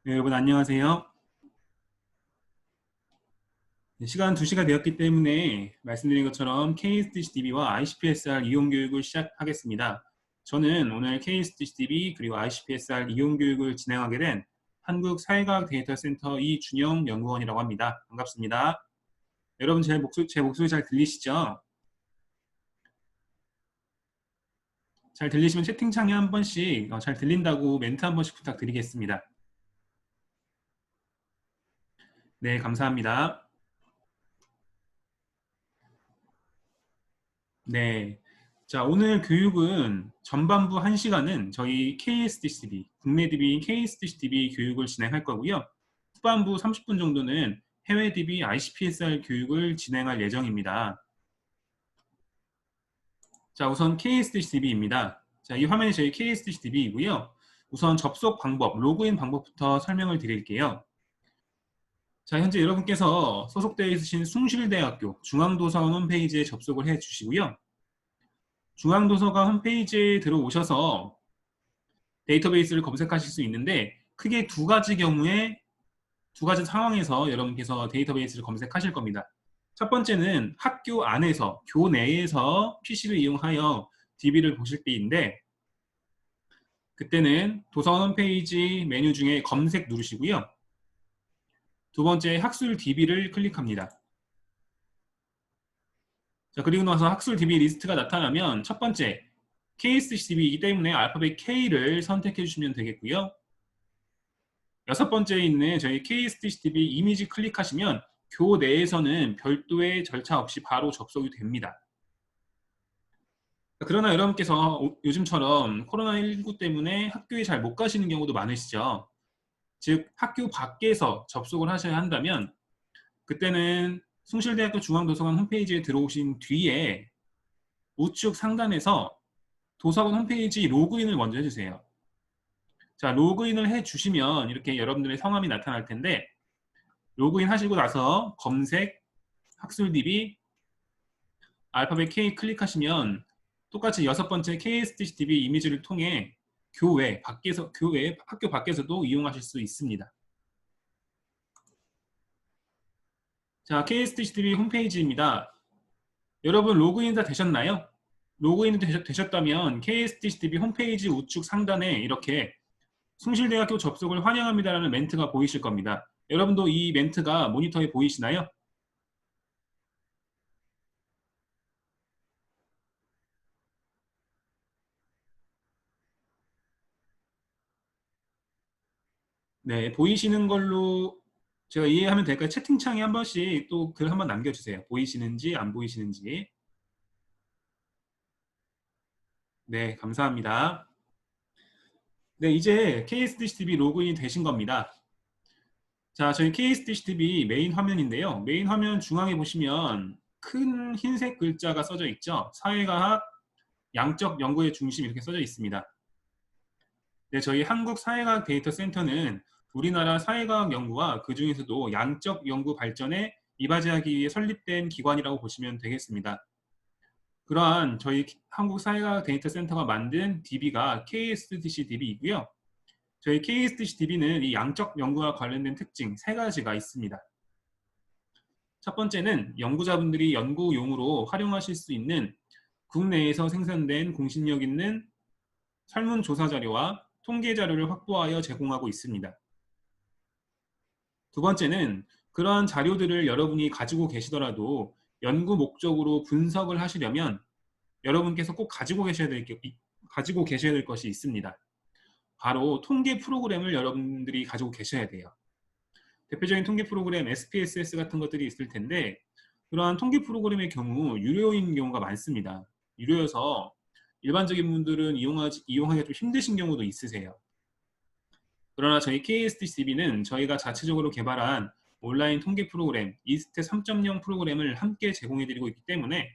네, 여러분 안녕하세요. 네, 시간 2시가 되었기 때문에 말씀드린 것처럼 KSDCDB와 ICPSR 이용 교육을 시작하겠습니다. 저는 오늘 KSDCDB 그리고 ICPSR 이용 교육을 진행하게 된 한국사회과학 데이터센터 이준영 연구원이라고 합니다. 반갑습니다. 여러분 제 목소리 잘 들리시죠? 잘 들리시면 채팅창에 한 번씩 잘 들린다고 멘트 한 번씩 부탁드리겠습니다. 네, 감사합니다. 네. 자, 오늘 교육은 전반부 1시간은 저희 KSDCB, 국내 DB인 KSDCB 교육을 진행할 거고요. 후반부 30분 정도는 해외 DB ICPSR 교육을 진행할 예정입니다. 자, 우선 KSDCB입니다. 자, 이 화면이 저희 KSDCB이고요. 우선 접속 방법, 로그인 방법부터 설명을 드릴게요. 자, 현재 여러분께서 소속되어 있으신 숭실대학교 중앙도서관 홈페이지에 접속을 해 주시고요. 중앙도서관 홈페이지에 들어오셔서 데이터베이스를 검색하실 수 있는데 크게 두 가지 상황에서 여러분께서 데이터베이스를 검색하실 겁니다. 첫 번째는 학교 안에서, 교내에서 PC를 이용하여 DB를 보실 때인데 그때는 도서관 홈페이지 메뉴 중에 검색 누르시고요. 두 번째 학술 DB를 클릭합니다. 자, 그리고 나서 학술 DB 리스트가 나타나면 첫 번째 KSDB이기 때문에 알파벳 K를 선택해 주시면 되겠고요. 여섯 번째에 있는 저희 KSDB 이미지 클릭하시면 교내에서는 별도의 절차 없이 바로 접속이 됩니다. 그러나 여러분께서 요즘처럼 코로나19 때문에 학교에 잘 못 가시는 경우도 많으시죠. 즉 학교 밖에서 접속을 하셔야 한다면 그때는 숭실대학교 중앙도서관 홈페이지에 들어오신 뒤에 우측 상단에서 도서관 홈페이지 로그인을 먼저 해주세요. 자, 로그인을 해주시면 이렇게 여러분들의 성함이 나타날 텐데 로그인 하시고 나서 검색, 학술 DB, 알파벳 K 클릭하시면 똑같이 여섯 번째 KSDB 이미지를 통해 교외, 학교 밖에서도 이용하실 수 있습니다. 자, KSDB 홈페이지입니다. 여러분 로그인 다 되셨나요? 로그인 되셨다면 KSDB 홈페이지 우측 상단에 이렇게 숭실대학교 접속을 환영합니다라는 멘트가 보이실 겁니다. 여러분도 이 멘트가 모니터에 보이시나요? 네, 보이시는 걸로 제가 이해하면 될까요? 채팅창에 한 번씩 또 글 한번 남겨주세요. 보이시는지 안 보이시는지. 네, 감사합니다. 네, 이제 KSDCTV 로그인이 되신 겁니다. 자, 저희 KSDCTV 메인 화면인데요. 메인 화면 중앙에 보시면 큰 흰색 글자가 써져 있죠. 사회과학, 양적 연구의 중심 이렇게 써져 있습니다. 네, 저희 한국사회과학 데이터센터는 우리나라 사회과학 연구와 그 중에서도 양적 연구 발전에 이바지하기 위해 설립된 기관이라고 보시면 되겠습니다. 그러한 저희 한국사회과학 데이터센터가 만든 DB가 KSDC DB이고요. 저희 KSDC DB는 이 양적 연구와 관련된 특징 세 가지가 있습니다. 첫 번째는 연구자분들이 연구용으로 활용하실 수 있는 국내에서 생산된 공신력 있는 설문조사 자료와 통계 자료를 확보하여 제공하고 있습니다. 두 번째는 그러한 자료들을 여러분이 가지고 계시더라도 연구 목적으로 분석을 하시려면 여러분께서 꼭 가지고 계셔야 될 것이 있습니다. 바로 통계 프로그램을 여러분들이 가지고 계셔야 돼요. 대표적인 통계 프로그램 SPSS 같은 것들이 있을 텐데 그러한 통계 프로그램의 경우 유료인 경우가 많습니다. 유료여서 일반적인 분들은 이용하기가 좀 힘드신 경우도 있으세요. 그러나 저희 KSDCB는 저희가 자체적으로 개발한 온라인 통계 프로그램 이스트 3.0 프로그램을 함께 제공해드리고 있기 때문에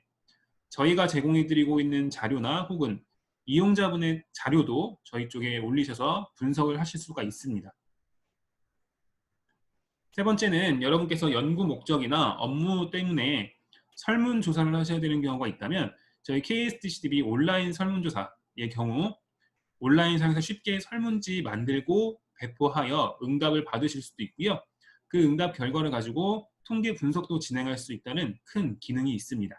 저희가 제공해드리고 있는 자료나 혹은 이용자분의 자료도 저희 쪽에 올리셔서 분석을 하실 수가 있습니다. 세 번째는 여러분께서 연구 목적이나 업무 때문에 설문조사를 하셔야 되는 경우가 있다면 저희 KSDCB 온라인 설문조사의 경우 온라인상에서 쉽게 설문지 만들고 배포하여 응답을 받으실 수도 있고요. 그 응답 결과를 가지고 통계 분석도 진행할 수 있다는 큰 기능이 있습니다.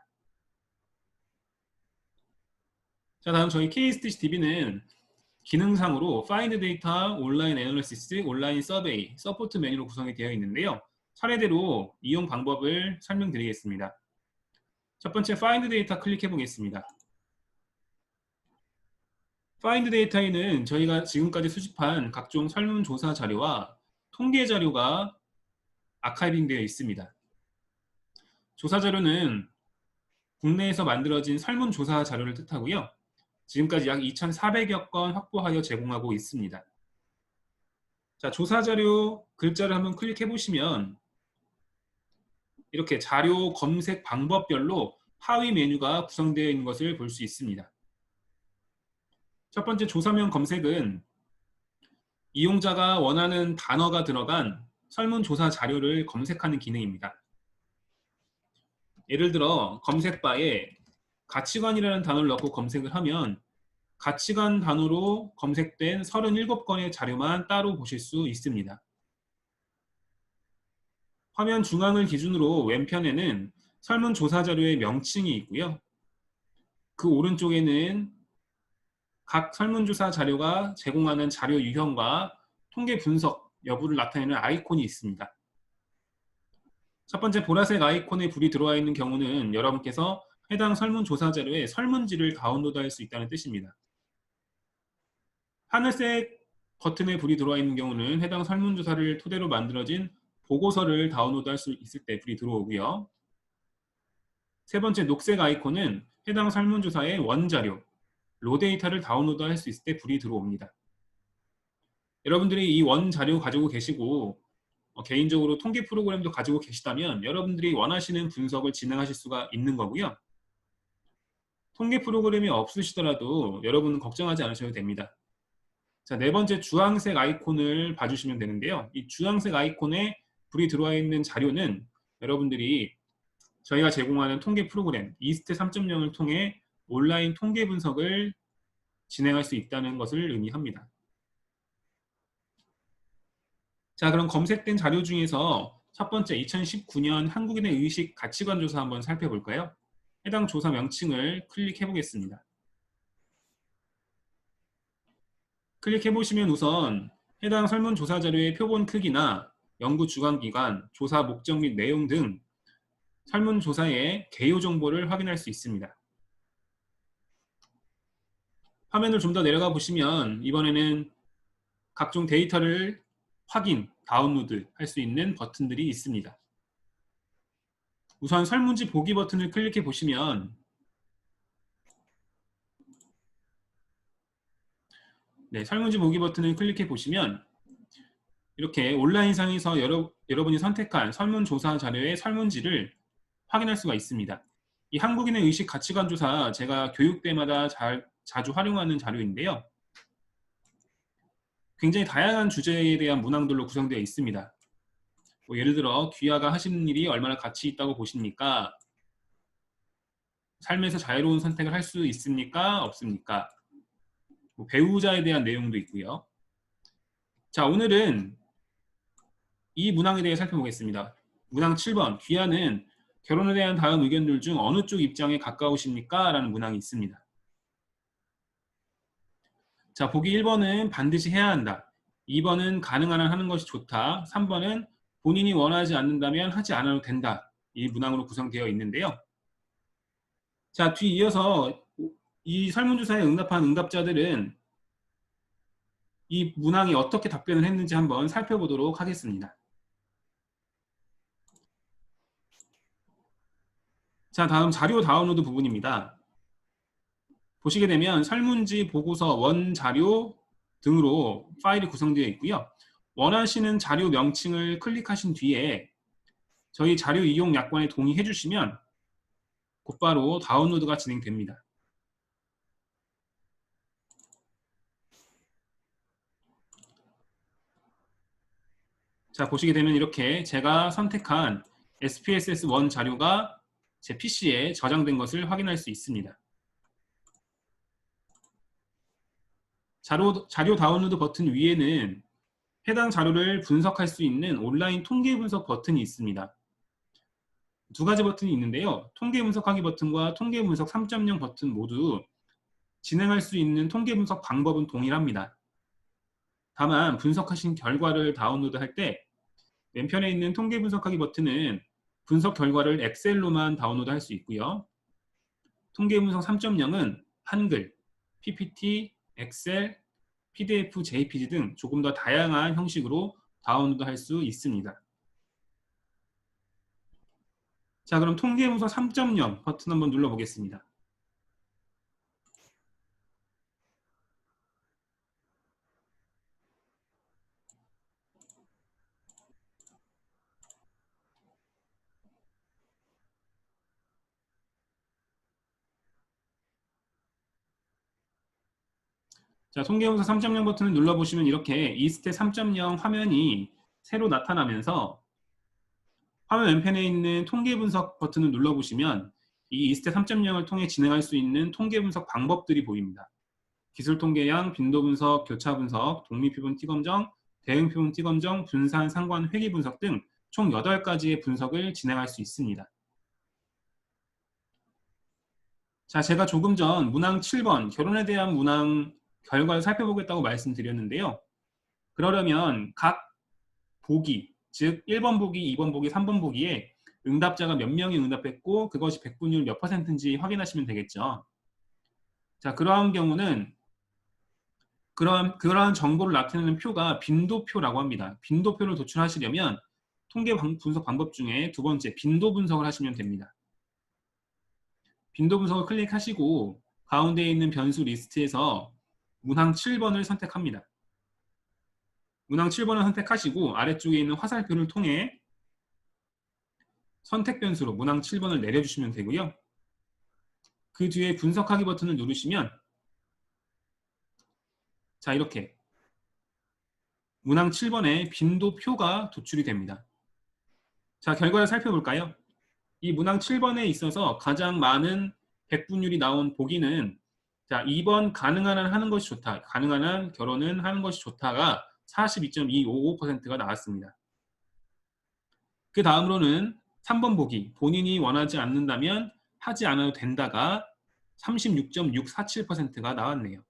자, 다음 저희 KSDB는 기능상으로 파인드 데이터, 온라인 애널리시스, 온라인 서베이, 서포트 메뉴로 구성이 되어 있는데요. 차례대로 이용 방법을 설명드리겠습니다. 첫 번째 파인드 데이터 클릭해 보겠습니다. 파인드 데이터에는 저희가 지금까지 수집한 각종 설문조사 자료와 통계 자료가 아카이빙 되어 있습니다. 조사 자료는 국내에서 만들어진 설문조사 자료를 뜻하고요. 지금까지 약 2,400여 건 확보하여 제공하고 있습니다. 자, 조사 자료 글자를 한번 클릭해 보시면 이렇게 자료 검색 방법별로 하위 메뉴가 구성되어 있는 것을 볼 수 있습니다. 첫 번째 조사명 검색은 이용자가 원하는 단어가 들어간 설문조사 자료를 검색하는 기능입니다. 예를 들어 검색바에 가치관이라는 단어를 넣고 검색을 하면 가치관 단어로 검색된 37건의 자료만 따로 보실 수 있습니다. 화면 중앙을 기준으로 왼편에는 설문조사 자료의 명칭이 있고요. 그 오른쪽에는 각 설문조사 자료가 제공하는 자료 유형과 통계 분석 여부를 나타내는 아이콘이 있습니다. 첫 번째 보라색 아이콘에 불이 들어와 있는 경우는 여러분께서 해당 설문조사 자료의 설문지를 다운로드할 수 있다는 뜻입니다. 하늘색 버튼에 불이 들어와 있는 경우는 해당 설문조사를 토대로 만들어진 보고서를 다운로드할 수 있을 때 불이 들어오고요. 세 번째 녹색 아이콘은 해당 설문조사의 원자료, 로데이터를 다운로드할 수 있을 때 불이 들어옵니다. 여러분들이 이 원자료 가지고 계시고 개인적으로 통계 프로그램도 가지고 계시다면 여러분들이 원하시는 분석을 진행하실 수가 있는 거고요. 통계 프로그램이 없으시더라도 여러분은 걱정하지 않으셔도 됩니다. 자, 네 번째 주황색 아이콘을 봐주시면 되는데요. 이 주황색 아이콘에 불이 들어와 있는 자료는 여러분들이 저희가 제공하는 통계 프로그램 이스트 3.0을 통해 온라인 통계 분석을 진행할 수 있다는 것을 의미합니다. 자, 그럼 검색된 자료 중에서 첫 번째 2019년 한국인의 의식 가치관 조사 한번 살펴볼까요? 해당 조사 명칭을 클릭해 보겠습니다. 클릭해 보시면 우선 해당 설문조사 자료의 표본 크기나 연구 주관기관, 조사 목적 및 내용 등 설문조사의 개요 정보를 확인할 수 있습니다. 화면을 좀 더 내려가 보시면 이번에는 각종 데이터를 확인, 다운로드 할 수 있는 버튼들이 있습니다. 우선 설문지 보기 버튼을 클릭해 보시면 설문지 보기 버튼을 클릭해 보시면 이렇게 온라인상에서 여러분이 선택한 설문조사 자료의 설문지를 확인할 수가 있습니다. 이 한국인의 의식 가치관 조사 제가 교육 때마다 자주 활용하는 자료인데요. 굉장히 다양한 주제에 대한 문항들로 구성되어 있습니다. 예를 들어 귀하가 하시는 일이 얼마나 가치 있다고 보십니까? 삶에서 자유로운 선택을 할 수 있습니까? 없습니까? 배우자에 대한 내용도 있고요. 자, 오늘은 이 문항에 대해 살펴보겠습니다. 문항 7번 귀하는 결혼에 대한 다음 의견들 중 어느 쪽 입장에 가까우십니까? 라는 문항이 있습니다. 자, 보기 1번은 반드시 해야 한다. 2번은 가능한 한 하는 것이 좋다. 3번은 본인이 원하지 않는다면 하지 않아도 된다. 이 문항으로 구성되어 있는데요. 자, 뒤이어서 이 설문조사에 응답한 응답자들은 이 문항이 어떻게 답변을 했는지 한번 살펴보도록 하겠습니다. 자, 다음 자료 다운로드 부분입니다. 보시게 되면 설문지, 보고서, 원자료 등으로 파일이 구성되어 있고요. 원하시는 자료 명칭을 클릭하신 뒤에 저희 자료 이용 약관에 동의해 주시면 곧바로 다운로드가 진행됩니다. 자, 보시게 되면 이렇게 제가 선택한 SPSS1 자료가 제 PC에 저장된 것을 확인할 수 있습니다. 자료 다운로드 버튼 위에는 해당 자료를 분석할 수 있는 온라인 통계 분석 버튼이 있습니다. 두 가지 버튼이 있는데요. 통계 분석하기 버튼과 통계 분석 3.0 버튼 모두 진행할 수 있는 통계 분석 방법은 동일합니다. 다만 분석하신 결과를 다운로드할 때 왼편에 있는 통계 분석하기 버튼은 분석 결과를 엑셀로만 다운로드할 수 있고요. 통계 분석 3.0은 한글, PPT, 엑셀, PDF, JPG 등 조금 더 다양한 형식으로 다운로드할 수 있습니다. 자, 그럼 통계 분석 3.0 버튼 한번 눌러보겠습니다. 자, 통계분석 3.0 버튼을 눌러보시면 이렇게 이스탯 3.0 화면이 새로 나타나면서 화면 왼편에 있는 통계 분석 버튼을 눌러보시면 이 이스탯 3.0을 통해 진행할 수 있는 통계 분석 방법들이 보입니다. 기술 통계량, 빈도 분석, 교차 분석, 독립표본 T검정, 대응 표본 T검정, 분산, 상관, 회귀 분석 등 총 8가지의 분석을 진행할 수 있습니다. 자, 제가 조금 전 문항 7번 결혼에 대한 문항 결과를 살펴보겠다고 말씀드렸는데요. 그러려면 각 보기, 즉 1번 보기, 2번 보기, 3번 보기에 응답자가 몇 명이 응답했고 그것이 백분율 몇 %인지 확인하시면 되겠죠. 자, 그러한 경우는 그러한 정보를 나타내는 표가 빈도표라고 합니다. 빈도표를 도출하시려면 통계 분석 방법 중에 두 번째 빈도 분석을 하시면 됩니다. 빈도 분석을 클릭하시고 가운데에 있는 변수 리스트에서 문항 7번을 선택합니다. 문항 7번을 선택하시고 아래쪽에 있는 화살표를 통해 선택 변수로 문항 7번을 내려주시면 되고요. 그 뒤에 분석하기 버튼을 누르시면 자, 이렇게 문항 7번에 빈도표가 도출이 됩니다. 자, 결과를 살펴볼까요? 이 문항 7번에 있어서 가장 많은 백분율이 나온 보기는 자, 2번 가능한 한 하는 것이 좋다. 가능한 한 결혼은 하는 것이 좋다가 42.255%가 나왔습니다. 그 다음으로는 3번 보기 본인이 원하지 않는다면 하지 않아도 된다가 36.647%가 나왔네요.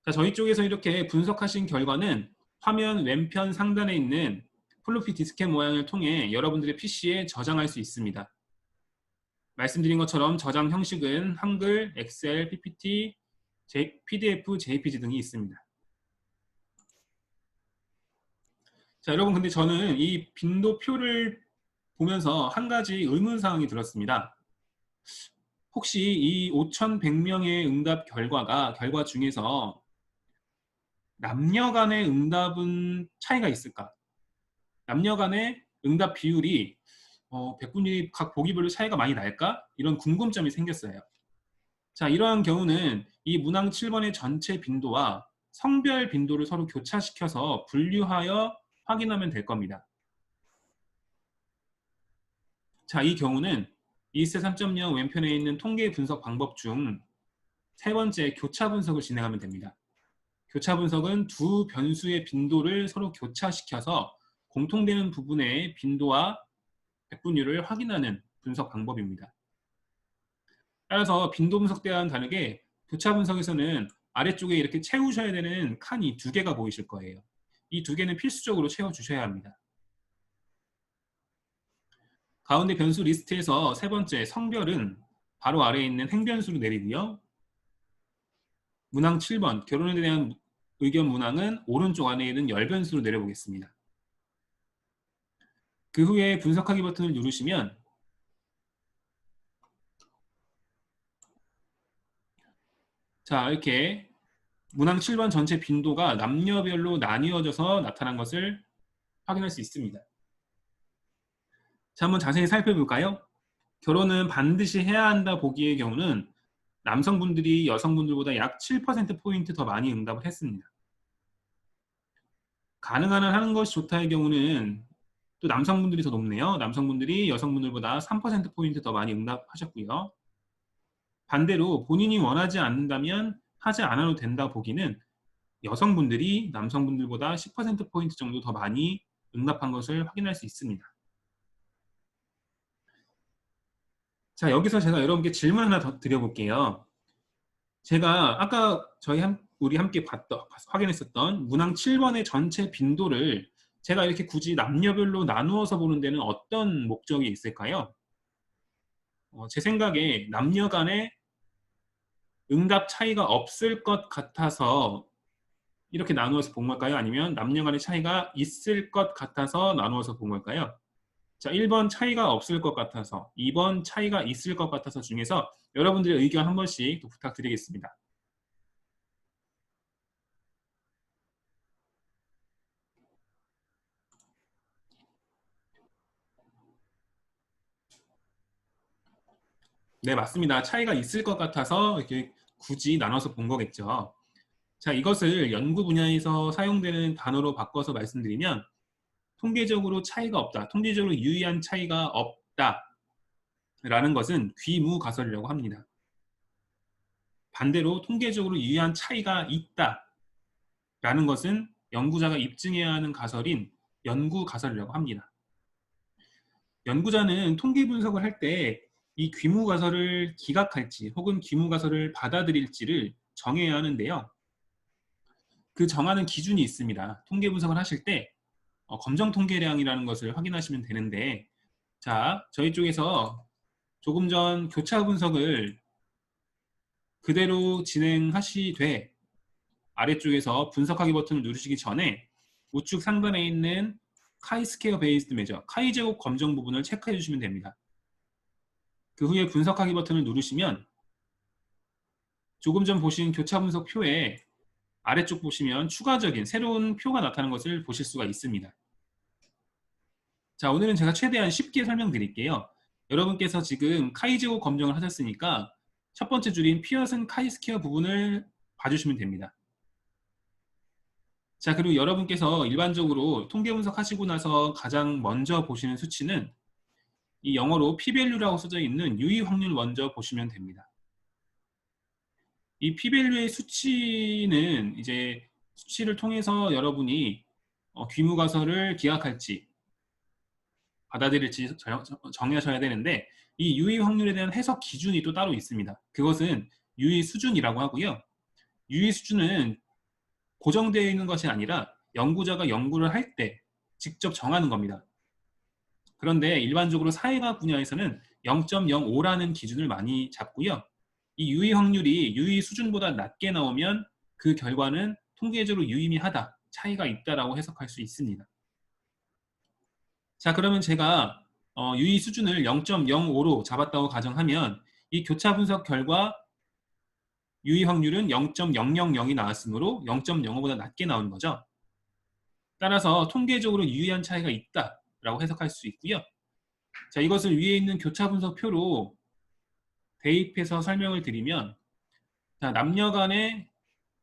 자, 저희 쪽에서 이렇게 분석하신 결과는 화면 왼편 상단에 있는 플로피 디스켓 모양을 통해 여러분들의 PC에 저장할 수 있습니다. 말씀드린 것처럼 저장 형식은 한글, 엑셀, PPT, PDF, JPG 등이 있습니다. 자, 여러분, 근데 저는 이 빈도표를 보면서 한 가지 의문사항이 들었습니다. 혹시 이 5,100명의 응답 결과 중에서 남녀 간의 응답은 차이가 있을까? 남녀 간의 응답 비율이 백분율이 각 보기별로 차이가 많이 날까? 이런 궁금점이 생겼어요. 자, 이러한 경우는 이 문항 7번의 전체 빈도와 성별 빈도를 서로 교차시켜서 분류하여 확인하면 될 겁니다. 자, 이 경우는 이스탯 3.0 왼편에 있는 통계 분석 방법 중 세 번째 교차 분석을 진행하면 됩니다. 교차 분석은 두 변수의 빈도를 서로 교차시켜서 공통되는 부분의 빈도와 백분율을 확인하는 분석 방법입니다. 따라서 빈도 분석 때와는 다르게 교차 분석에서는 아래쪽에 이렇게 채우셔야 되는 칸이 두 개가 보이실 거예요. 이 두 개는 필수적으로 채워주셔야 합니다. 가운데 변수 리스트에서 세 번째 성별은 바로 아래에 있는 행변수로 내리고요. 문항 7번 결혼에 대한 의견 문항은 오른쪽 안에 있는 열변수로 내려보겠습니다. 그 후에 분석하기 버튼을 누르시면 자, 이렇게 문항 7번 전체 빈도가 남녀별로 나뉘어져서 나타난 것을 확인할 수 있습니다. 자, 한번 자세히 살펴볼까요? 결혼은 반드시 해야 한다 보기의 경우는 남성분들이 여성분들보다 약 7%포인트 더 많이 응답을 했습니다. 가능한 한 하는 것이 좋다의 경우는 또 남성분들이 더 높네요. 남성분들이 여성분들보다 3%포인트 더 많이 응답하셨고요. 반대로 본인이 원하지 않는다면 하지 않아도 된다 보기는 여성분들이 남성분들보다 10%포인트 정도 더 많이 응답한 것을 확인할 수 있습니다. 자, 여기서 제가 여러분께 질문 하나 더 드려볼게요. 제가 아까 우리 함께 확인했었던 문항 7번의 전체 빈도를 제가 이렇게 굳이 남녀별로 나누어서 보는 데는 어떤 목적이 있을까요? 제 생각에 남녀 간에 응답 차이가 없을 것 같아서 이렇게 나누어서 본 걸까요? 아니면 남녀 간의 차이가 있을 것 같아서 나누어서 본 걸까요? 자, 1번 차이가 없을 것 같아서, 2번 차이가 있을 것 같아서 중에서 여러분들의 의견 한 번씩 또 부탁드리겠습니다. 네, 맞습니다. 차이가 있을 것 같아서 이렇게 굳이 나눠서 본 거겠죠. 자, 이것을 연구 분야에서 사용되는 단어로 바꿔서 말씀드리면 통계적으로 차이가 없다, 통계적으로 유의한 차이가 없다 라는 것은 귀무가설이라고 합니다. 반대로 통계적으로 유의한 차이가 있다 라는 것은 연구자가 입증해야 하는 가설인 연구가설이라고 합니다. 연구자는 통계 분석을 할 때 이 귀무가설을 기각할지 혹은 귀무가설을 받아들일지를 정해야 하는데요. 그 정하는 기준이 있습니다. 통계 분석을 하실 때 검정 통계량이라는 것을 확인하시면 되는데, 자, 저희 쪽에서 조금 전 교차 분석을 그대로 진행하시되 아래쪽에서 분석하기 버튼을 누르시기 전에 우측 상단에 있는 카이스퀘어 베이스드 메저, 카이 제곱 검정 부분을 체크해 주시면 됩니다. 그 후에 분석하기 버튼을 누르시면 조금 전 보신 교차 분석 표에 아래쪽 보시면 추가적인 새로운 표가 나타나는 것을 보실 수가 있습니다. 자, 오늘은 제가 최대한 쉽게 설명드릴게요. 여러분께서 지금 카이 제곱 검정을 하셨으니까 첫 번째 줄인 피어슨 카이스퀘어 부분을 봐주시면 됩니다. 자, 그리고 여러분께서 일반적으로 통계 분석하시고 나서 가장 먼저 보시는 수치는 이 영어로 p-value라고 써져 있는 유의 확률 먼저 보시면 됩니다. 이 p-value의 수치는 이제 수치를 통해서 여러분이 귀무가설을 기각할지 받아들일지 정하셔야 되는데, 이 유의 확률에 대한 해석 기준이 또 따로 있습니다. 그것은 유의 수준이라고 하고요. 유의 수준은 고정되어 있는 것이 아니라 연구자가 연구를 할 때 직접 정하는 겁니다. 그런데 일반적으로 사회과학 분야에서는 0.05라는 기준을 많이 잡고요. 이 유의 확률이 유의 수준보다 낮게 나오면 그 결과는 통계적으로 유의미하다, 차이가 있다라고 해석할 수 있습니다. 자, 그러면 제가 유의 수준을 0.05로 잡았다고 가정하면 이 교차 분석 결과 유의 확률은 0.000이 나왔으므로 0.05보다 낮게 나오는 거죠. 따라서 통계적으로 유의한 차이가 있다라고 해석할 수 있고요. 자, 이것을 위에 있는 교차 분석 표로 대입해서 설명을 드리면, 자, 남녀 간의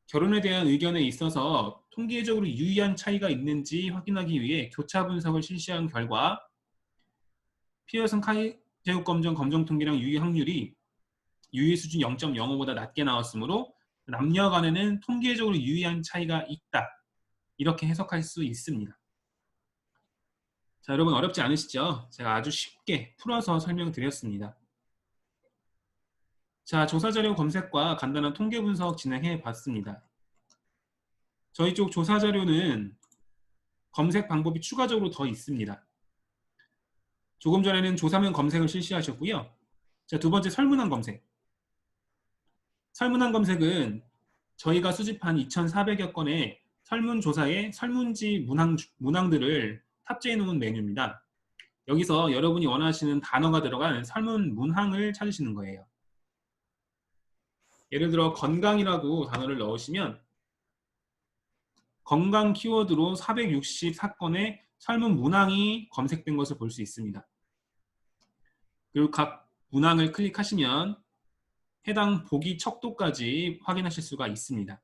결혼에 대한 의견에 있어서 통계적으로 유의한 차이가 있는지 확인하기 위해 교차 분석을 실시한 결과 피어슨 카이 제곱 검정 통계량 유의 확률이 유의 수준 0.05보다 낮게 나왔으므로 남녀 간에는 통계적으로 유의한 차이가 있다, 이렇게 해석할 수 있습니다. 자, 여러분 어렵지 않으시죠? 제가 아주 쉽게 풀어서 설명드렸습니다. 자, 조사자료 검색과 간단한 통계 분석 진행해 봤습니다. 저희 쪽 조사자료는 검색 방법이 추가적으로 더 있습니다. 조금 전에는 조사면 검색을 실시하셨고요. 자, 두 번째 설문항 검색. 설문항 검색은 저희가 수집한 2,400여 건의 설문조사의 설문지 문항들을 탑재해 놓은 메뉴입니다. 여기서 여러분이 원하시는 단어가 들어간 설문 문항을 찾으시는 거예요. 예를 들어 건강이라고 단어를 넣으시면 건강 키워드로 464건의 설문 문항이 검색된 것을 볼 수 있습니다. 그리고 각 문항을 클릭하시면 해당 보기 척도까지 확인하실 수가 있습니다.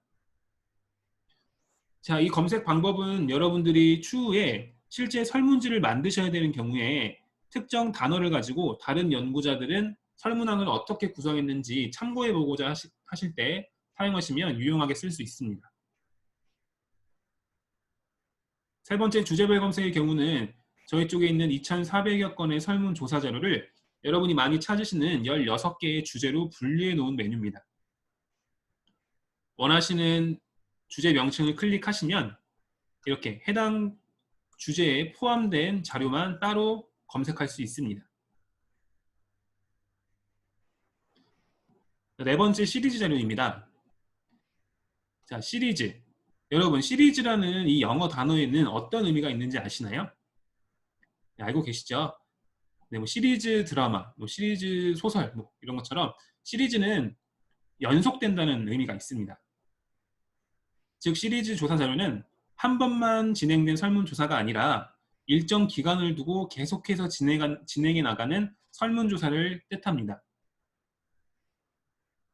자, 이 검색 방법은 여러분들이 추후에 실제 설문지를 만드셔야 되는 경우에 특정 단어를 가지고 다른 연구자들은 설문항을 어떻게 구성했는지 참고해 보고자 하실 때 사용하시면 유용하게 쓸 수 있습니다. 세 번째 주제별 검색의 경우는 저희 쪽에 있는 2,400여 건의 설문조사 자료를 여러분이 많이 찾으시는 16개의 주제로 분리해 놓은 메뉴입니다. 원하시는 주제 명칭을 클릭하시면 이렇게 해당 주제에 포함된 자료만 따로 검색할 수 있습니다. 네 번째 시리즈 자료입니다. 자, 시리즈. 여러분, 시리즈라는 이 영어 단어에는 어떤 의미가 있는지 아시나요? 네, 알고 계시죠? 네, 뭐 시리즈 드라마, 뭐 시리즈 소설, 뭐 이런 것처럼 시리즈는 연속된다는 의미가 있습니다. 즉, 시리즈 조사 자료는 한 번만 진행된 설문조사가 아니라 일정 기간을 두고 계속해서 진행해 나가는 설문조사를 뜻합니다.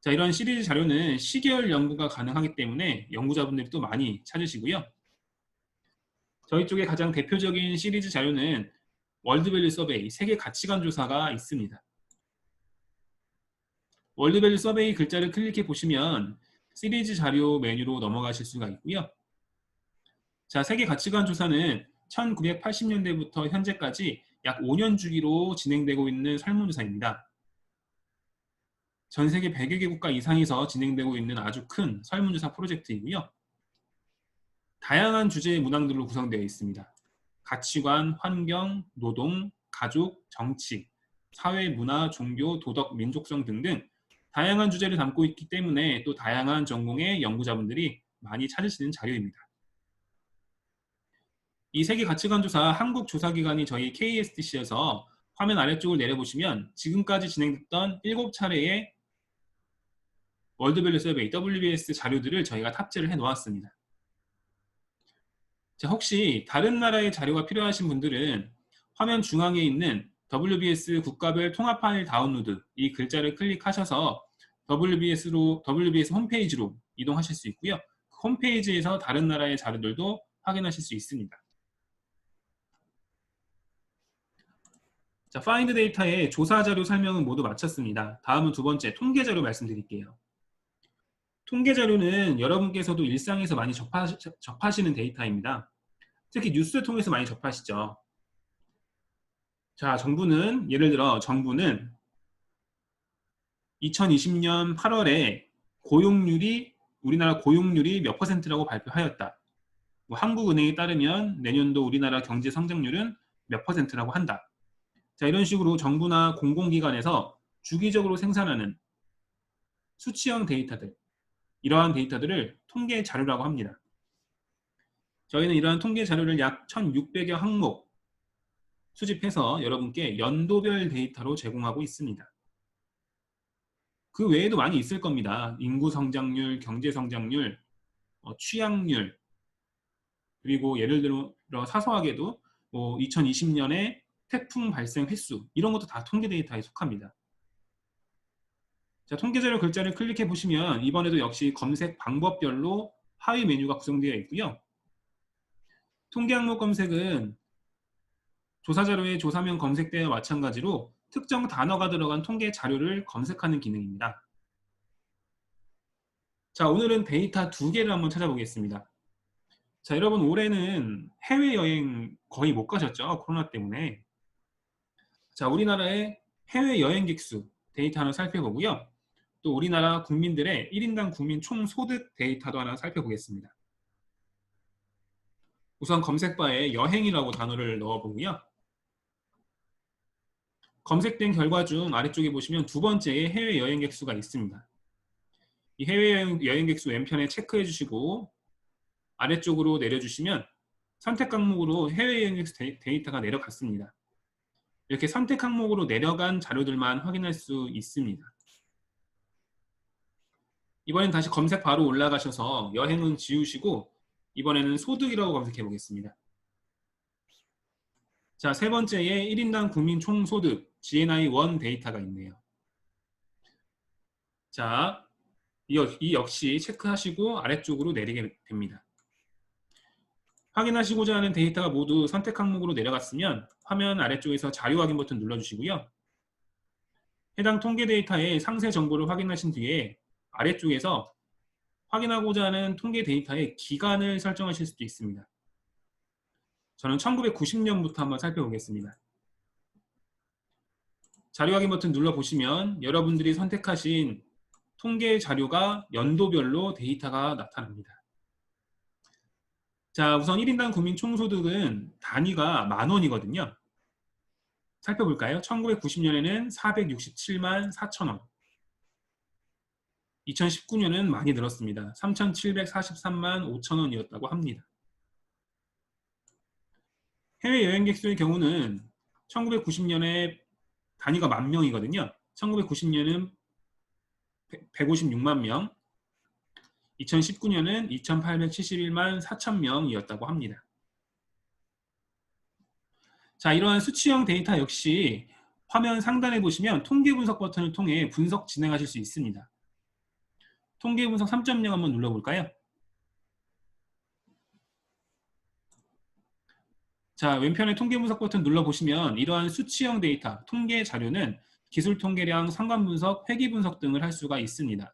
자, 이런 시리즈 자료는 시계열 연구가 가능하기 때문에 연구자분들이 또 많이 찾으시고요. 저희 쪽에 가장 대표적인 시리즈 자료는 월드밸류 서베이, 세계 가치관 조사가 있습니다. 월드밸류 서베이 글자를 클릭해 보시면 시리즈 자료 메뉴로 넘어가실 수가 있고요. 자, 세계 가치관 조사는 1980년대부터 현재까지 약 5년 주기로 진행되고 있는 설문조사입니다. 전 세계 100여 개 국가 이상에서 진행되고 있는 아주 큰 설문조사 프로젝트이고요. 다양한 주제의 문항들로 구성되어 있습니다. 가치관, 환경, 노동, 가족, 정치, 사회, 문화, 종교, 도덕, 민족성 등등 다양한 주제를 담고 있기 때문에 또 다양한 전공의 연구자분들이 많이 찾으시는 자료입니다. 이 세계 가치관 조사 한국 조사기관이 저희 KSDC에서 화면 아래쪽을 내려보시면 지금까지 진행됐던 7차례의 월드밸류 서베이 WBS 자료들을 저희가 탑재를 해 놓았습니다. 자, 혹시 다른 나라의 자료가 필요하신 분들은 화면 중앙에 있는 WBS 국가별 통합 파일 다운로드 이 글자를 클릭하셔서 WBS 홈페이지로 이동하실 수 있고요. 홈페이지에서 다른 나라의 자료들도 확인하실 수 있습니다. 자, 파인드 데이터의 조사 자료 설명은 모두 마쳤습니다. 다음은 두 번째 통계 자료 말씀드릴게요. 통계 자료는 여러분께서도 일상에서 많이 접하시는 데이터입니다. 특히 뉴스 통해서 많이 접하시죠. 자, 예를 들어 정부는 2020년 8월에 우리나라 고용률이 몇 %라고 발표하였다. 뭐 한국은행에 따르면 내년도 우리나라 경제 성장률은 몇 %라고 한다. 자, 이런 식으로 정부나 공공기관에서 주기적으로 생산하는 수치형 데이터들, 이러한 데이터들을 통계 자료라고 합니다. 저희는 이러한 통계 자료를 약 1,600여 항목 수집해서 여러분께 연도별 데이터로 제공하고 있습니다. 그 외에도 많이 있을 겁니다. 인구 성장률, 경제 성장률, 취약률, 그리고 예를 들어 사소하게도 2020년에 태풍 발생 횟수, 이런 것도 다 통계 데이터에 속합니다. 자, 통계 자료 글자를 클릭해 보시면 이번에도 역시 검색 방법별로 하위 메뉴가 구성되어 있고요. 통계 항목 검색은 조사 자료의 조사명 검색대와 마찬가지로 특정 단어가 들어간 통계 자료를 검색하는 기능입니다. 자, 오늘은 데이터 2개를 한번 찾아보겠습니다. 자, 여러분 올해는 해외여행 거의 못 가셨죠? 코로나 때문에. 자, 우리나라의 해외 여행객 수 데이터 하나 살펴보고요. 또 우리나라 국민들의 1인당 국민 총소득 데이터도 하나 살펴보겠습니다. 우선 검색바에 여행이라고 단어를 넣어보고요. 검색된 결과 중 아래쪽에 보시면 두 번째에 해외 여행객 수가 있습니다. 이 해외 여행객 수 왼편에 체크해 주시고 아래쪽으로 내려주시면 선택 항목으로 해외 여행객 수 데이터가 내려갔습니다. 이렇게 선택 항목으로 내려간 자료들만 확인할 수 있습니다. 이번엔 다시 검색 바로 올라가셔서 여행은 지우시고 이번에는 소득이라고 검색해 보겠습니다. 자, 세 번째에 1인당 국민 총소득 GNI1 데이터가 있네요. 자, 이 역시 체크하시고 아래쪽으로 내리게 됩니다. 확인하시고자 하는 데이터가 모두 선택 항목으로 내려갔으면 화면 아래쪽에서 자료 확인 버튼 눌러주시고요. 해당 통계 데이터의 상세 정보를 확인하신 뒤에 아래쪽에서 확인하고자 하는 통계 데이터의 기간을 설정하실 수도 있습니다. 저는 1990년부터 한번 살펴보겠습니다. 자료 확인 버튼 눌러보시면 여러분들이 선택하신 통계 자료가 연도별로 데이터가 나타납니다. 자, 우선 1인당 국민 총소득은 단위가 10,000원이거든요. 살펴볼까요? 1990년에는 467만 4천원. 2019년은 많이 늘었습니다. 3,743만 5천원이었다고 합니다. 해외 여행객 수의 경우는 1990년에 단위가 10,000명이거든요. 1990년은 156만 명, 2019년은 2,871만 4천 명이었다고 합니다. 자, 이러한 수치형 데이터 역시 화면 상단에 보시면 통계 분석 버튼을 통해 분석 진행하실 수 있습니다. 통계 분석 3.0 한번 눌러볼까요? 자, 왼편에 통계 분석 버튼 눌러보시면 이러한 수치형 데이터, 통계 자료는 기술 통계량, 상관 분석, 회귀 분석 등을 할 수가 있습니다.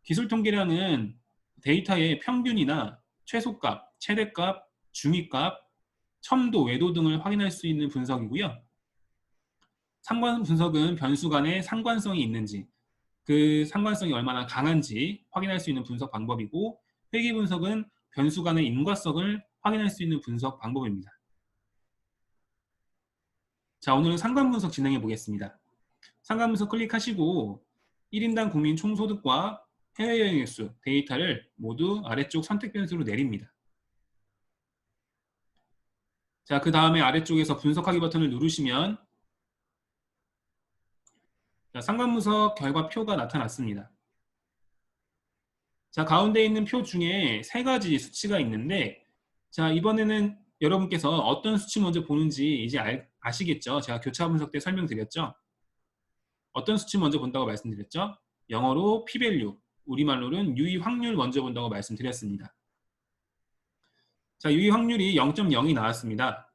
기술 통계량은 데이터의 평균이나 최소값, 최대값, 중위값, 첨도, 외도 등을 확인할 수 있는 분석이고요. 상관 분석은 변수 간의 상관성이 있는지, 그 상관성이 얼마나 강한지 확인할 수 있는 분석 방법이고, 회귀 분석은 변수 간의 인과성을 확인할 수 있는 분석 방법입니다. 자, 오늘은 상관 분석 진행해 보겠습니다. 상관 분석 클릭하시고 1인당 국민 총소득과 해외여행 횟수 데이터를 모두 아래쪽 선택 변수로 내립니다. 자, 그 다음에 아래쪽에서 분석하기 버튼을 누르시면 자, 상관 분석 결과표가 나타났습니다. 자, 가운데 있는 표 중에 세 가지 수치가 있는데, 자, 이번에는 여러분께서 어떤 수치 먼저 보는지 이제 아시겠죠? 제가 교차 분석 때 설명드렸죠? 어떤 수치 먼저 본다고 말씀드렸죠? 영어로 p-value, 우리말로는 유의 확률 먼저 본다고 말씀드렸습니다. 자, 유의 확률이 0.0이 나왔습니다.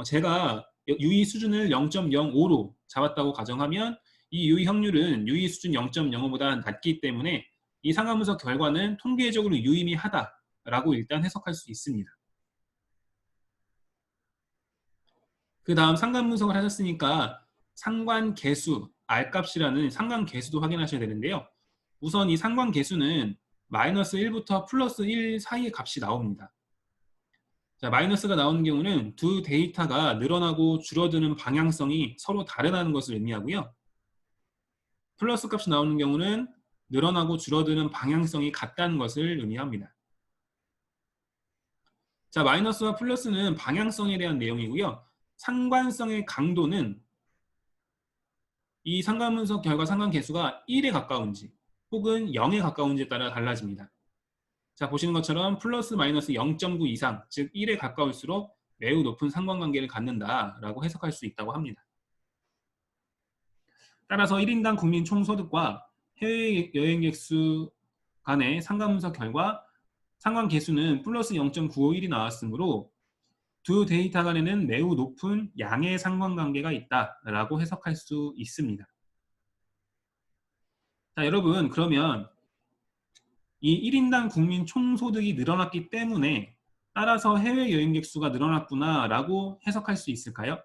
제가 유의 수준을 0.05로 잡았다고 가정하면 이 유의 확률은 유의 수준 0.05보다 낮기 때문에 이 상관 분석 결과는 통계적으로 유의미하다라고 일단 해석할 수 있습니다. 그 다음 상관 분석을 하셨으니까 상관 계수, R값이라는 상관 계수도 확인하셔야 되는데요. 우선 이 상관 계수는 마이너스 1부터 플러스 1 사이의 값이 나옵니다. 자, 마이너스가 나오는 경우는 두 데이터가 늘어나고 줄어드는 방향성이 서로 다르다는 것을 의미하고요. 플러스 값이 나오는 경우는 늘어나고 줄어드는 방향성이 같다는 것을 의미합니다. 자, 마이너스와 플러스는 방향성에 대한 내용이고요. 상관성의 강도는 이 상관 분석 결과 상관 계수가 1에 가까운지 혹은 0에 가까운지에 따라 달라집니다. 자, 보시는 것처럼 플러스 마이너스 0.9 이상, 즉 1에 가까울수록 매우 높은 상관관계를 갖는다라고 해석할 수 있다고 합니다. 따라서 1인당 국민 총소득과 해외여행객 수 간의 상관 분석 결과 상관 계수는 플러스 0.951이 나왔으므로 두 데이터 간에는 매우 높은 양의 상관관계가 있다라고 해석할 수 있습니다. 자, 여러분, 그러면 이 1인당 국민 총소득이 늘어났기 때문에 따라서 해외여행객 수가 늘어났구나라고 해석할 수 있을까요?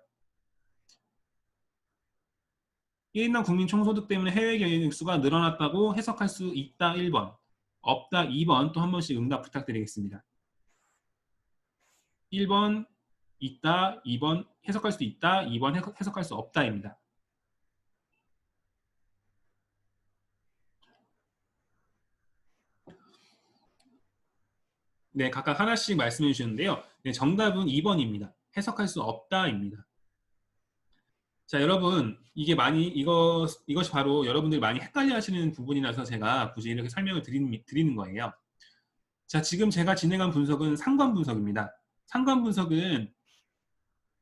1인당 국민 총소득 때문에 해외여행객 수가 늘어났다고 해석할 수 있다 1번, 없다 2번 또 한 번씩 응답 부탁드리겠습니다. 1번 있다, 2번 해석할 수 있다, 2번 해석할 수 없다입니다. 네, 각각 하나씩 말씀해 주셨는데요. 네, 정답은 2번입니다. 해석할 수 없다입니다. 자, 여러분, 이게 이것이 바로 여러분들이 많이 헷갈려 하시는 부분이라서 제가 굳이 이렇게 설명을 드리는 거예요. 자, 지금 제가 진행한 분석은 상관 분석입니다. 상관 분석은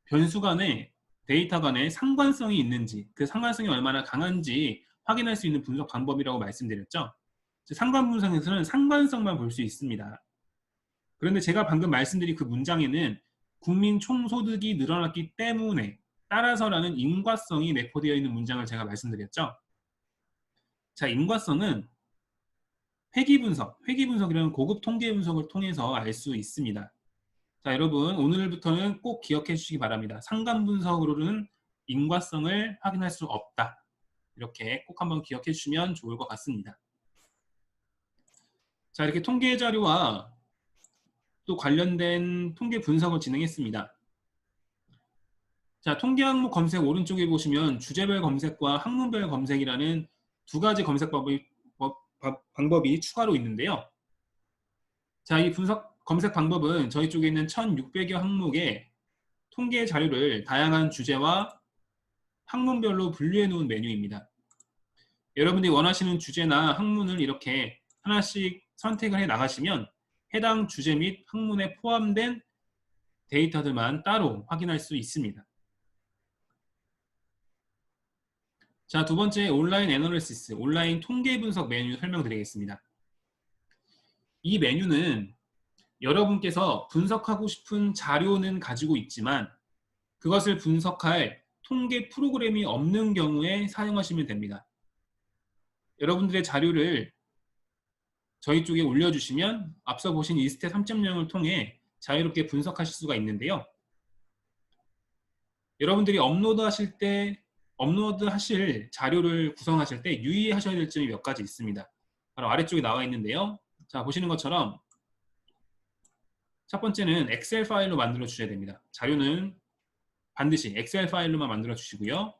변수 간에 데이터 간에 상관성이 있는지, 그 상관성이 얼마나 강한지 확인할 수 있는 분석 방법이라고 말씀드렸죠. 상관 분석에서는 상관성만 볼 수 있습니다. 그런데 제가 방금 말씀드린 그 문장에는 국민 총소득이 늘어났기 때문에 따라서라는 인과성이 내포되어 있는 문장을 제가 말씀드렸죠. 자, 인과성은 회귀 분석이라는 고급 통계 분석을 통해서 알 수 있습니다. 자, 여러분 오늘부터는 꼭 기억해 주시기 바랍니다. 상관 분석으로는 인과성을 확인할 수 없다. 이렇게 꼭 한번 기억해 주시면 좋을 것 같습니다. 자, 이렇게 통계 자료와 또 관련된 통계 분석을 진행했습니다. 자, 통계 항목 검색 오른쪽에 보시면 주제별 검색과 학문별 검색이라는 두 가지 검색 방법이 추가로 있는데요. 자, 이 분석 검색 방법은 저희 쪽에 있는 1600여 항목의 통계 자료를 다양한 주제와 학문별로 분류해 놓은 메뉴입니다. 여러분들이 원하시는 주제나 학문을 이렇게 하나씩 선택을 해 나가시면 해당 주제 및 학문에 포함된 데이터들만 따로 확인할 수 있습니다. 자, 두 번째 온라인 애널리시스, 온라인 통계 분석 메뉴 설명드리겠습니다. 이 메뉴는 여러분께서 분석하고 싶은 자료는 가지고 있지만 그것을 분석할 통계 프로그램이 없는 경우에 사용하시면 됩니다. 여러분들의 자료를 저희 쪽에 올려주시면 앞서 보신 이스테 3.0을 통해 자유롭게 분석하실 수가 있는데요. 여러분들이 업로드하실 자료를 구성하실 때 유의하셔야 될 점이 몇 가지 있습니다. 바로 아래쪽에 나와 있는데요. 자, 보시는 것처럼 첫 번째는 엑셀 파일로 만들어 주셔야 됩니다. 자료는 반드시 엑셀 파일로만 만들어 주시고요.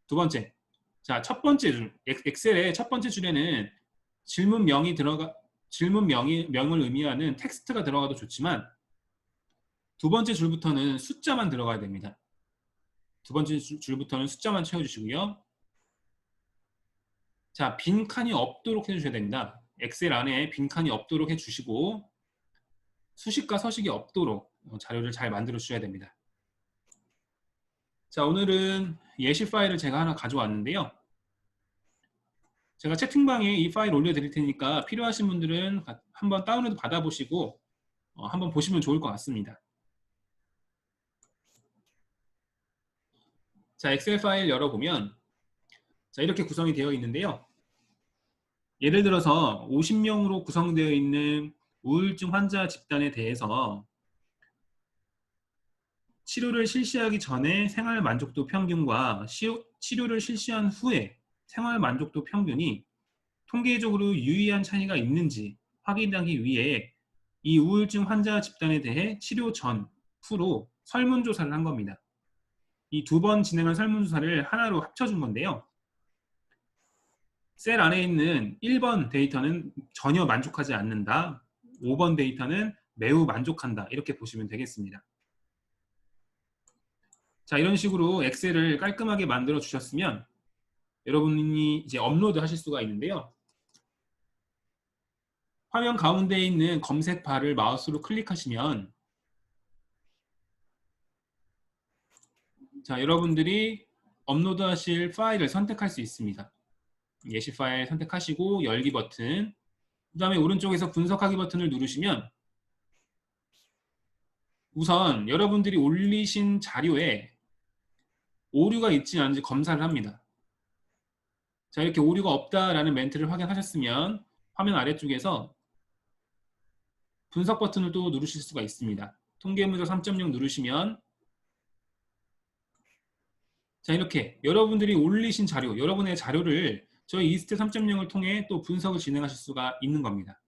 두 번째, 자, 첫 번째 줄, 엑셀의 첫 번째 줄에는 질문명을 의미하는 텍스트가 들어가도 좋지만 두 번째 줄부터는 숫자만 들어가야 됩니다. 두 번째 줄부터는 숫자만 채워주시고요. 자, 빈칸이 없도록 해주셔야 됩니다. 엑셀 안에 빈칸이 없도록 해주시고 수식과 서식이 없도록 자료를 잘 만들어 주셔야 됩니다. 자, 오늘은 예시 파일을 제가 하나 가져왔는데요. 제가 채팅방에 이 파일 올려드릴 테니까 필요하신 분들은 한번 다운로드 받아보시고 한번 보시면 좋을 것 같습니다. 자, 엑셀 파일 열어보면 자, 이렇게 구성이 되어 있는데요. 예를 들어서 50명으로 구성되어 있는 우울증 환자 집단에 대해서 치료를 실시하기 전에 생활 만족도 평균과 치료를 실시한 후에 생활 만족도 평균이 통계적으로 유의한 차이가 있는지 확인하기 위해 이 우울증 환자 집단에 대해 치료 전, 후로 설문조사를 한 겁니다. 이 두 번 진행한 설문조사를 하나로 합쳐준 건데요. 셀 안에 있는 1번 데이터는 전혀 만족하지 않는다. 5번 데이터는 매우 만족한다. 이렇게 보시면 되겠습니다. 자, 이런 식으로 엑셀을 깔끔하게 만들어 주셨으면 여러분이 이제 업로드 하실 수가 있는데요. 화면 가운데에 있는 검색 바를 마우스로 클릭하시면 자, 여러분들이 업로드 하실 파일을 선택할 수 있습니다. 예시 파일 선택하시고 열기 버튼, 그 다음에 오른쪽에서 분석하기 버튼을 누르시면 우선 여러분들이 올리신 자료에 오류가 있지 않은지 검사를 합니다. 자, 이렇게 오류가 없다라는 멘트를 확인하셨으면 화면 아래쪽에서 분석 버튼을 또 누르실 수가 있습니다. 통계문서 3.0 누르시면 자, 이렇게 여러분들이 올리신 자료, 여러분의 자료를 저희 이스트 3.0을 통해 또 분석을 진행하실 수가 있는 겁니다.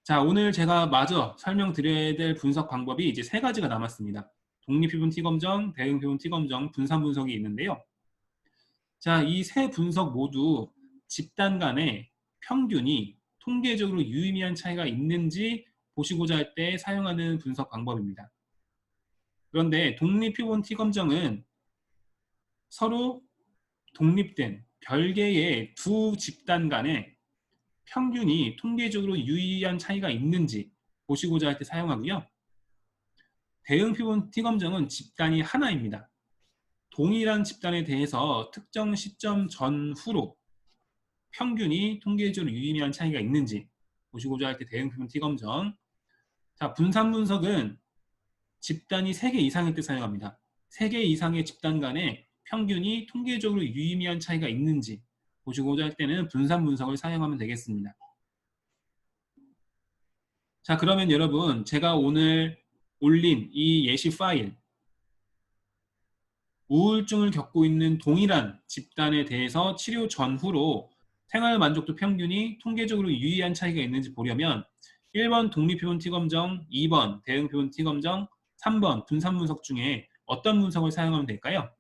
자, 오늘 제가 마저 설명드려야 될 분석 방법이 이제 세 가지가 남았습니다. 독립피분 T검정, 대응피분 T검정, 분산 분석이 있는데요. 자, 이 세 분석 모두 집단 간의 평균이 통계적으로 유의미한 차이가 있는지 보시고자 할 때 사용하는 분석 방법입니다. 그런데 독립피분 T검정은 서로 독립된 별개의 두 집단 간의 평균이 통계적으로 유의한 차이가 있는지 보시고자 할 때 사용하고요. 대응 피본 T검정은 집단이 하나입니다. 동일한 집단에 대해서 특정 시점 전후로 평균이 통계적으로 유의미한 차이가 있는지 보시고자 할 때 대응 피본 T검정. 자, 분산 분석은 집단이 3개 이상일 때 사용합니다. 3개 이상의 집단 간의 평균이 통계적으로 유의미한 차이가 있는지 보시고자 할 때는 분산 분석을 사용하면 되겠습니다. 자, 그러면 여러분 제가 오늘 올린 이 예시 파일, 우울증을 겪고 있는 동일한 집단에 대해서 치료 전후로 생활 만족도 평균이 통계적으로 유의한 차이가 있는지 보려면 1번 독립표본 T검정, 2번 대응표본 T검정, 3번 분산 분석 중에 어떤 분석을 사용하면 될까요?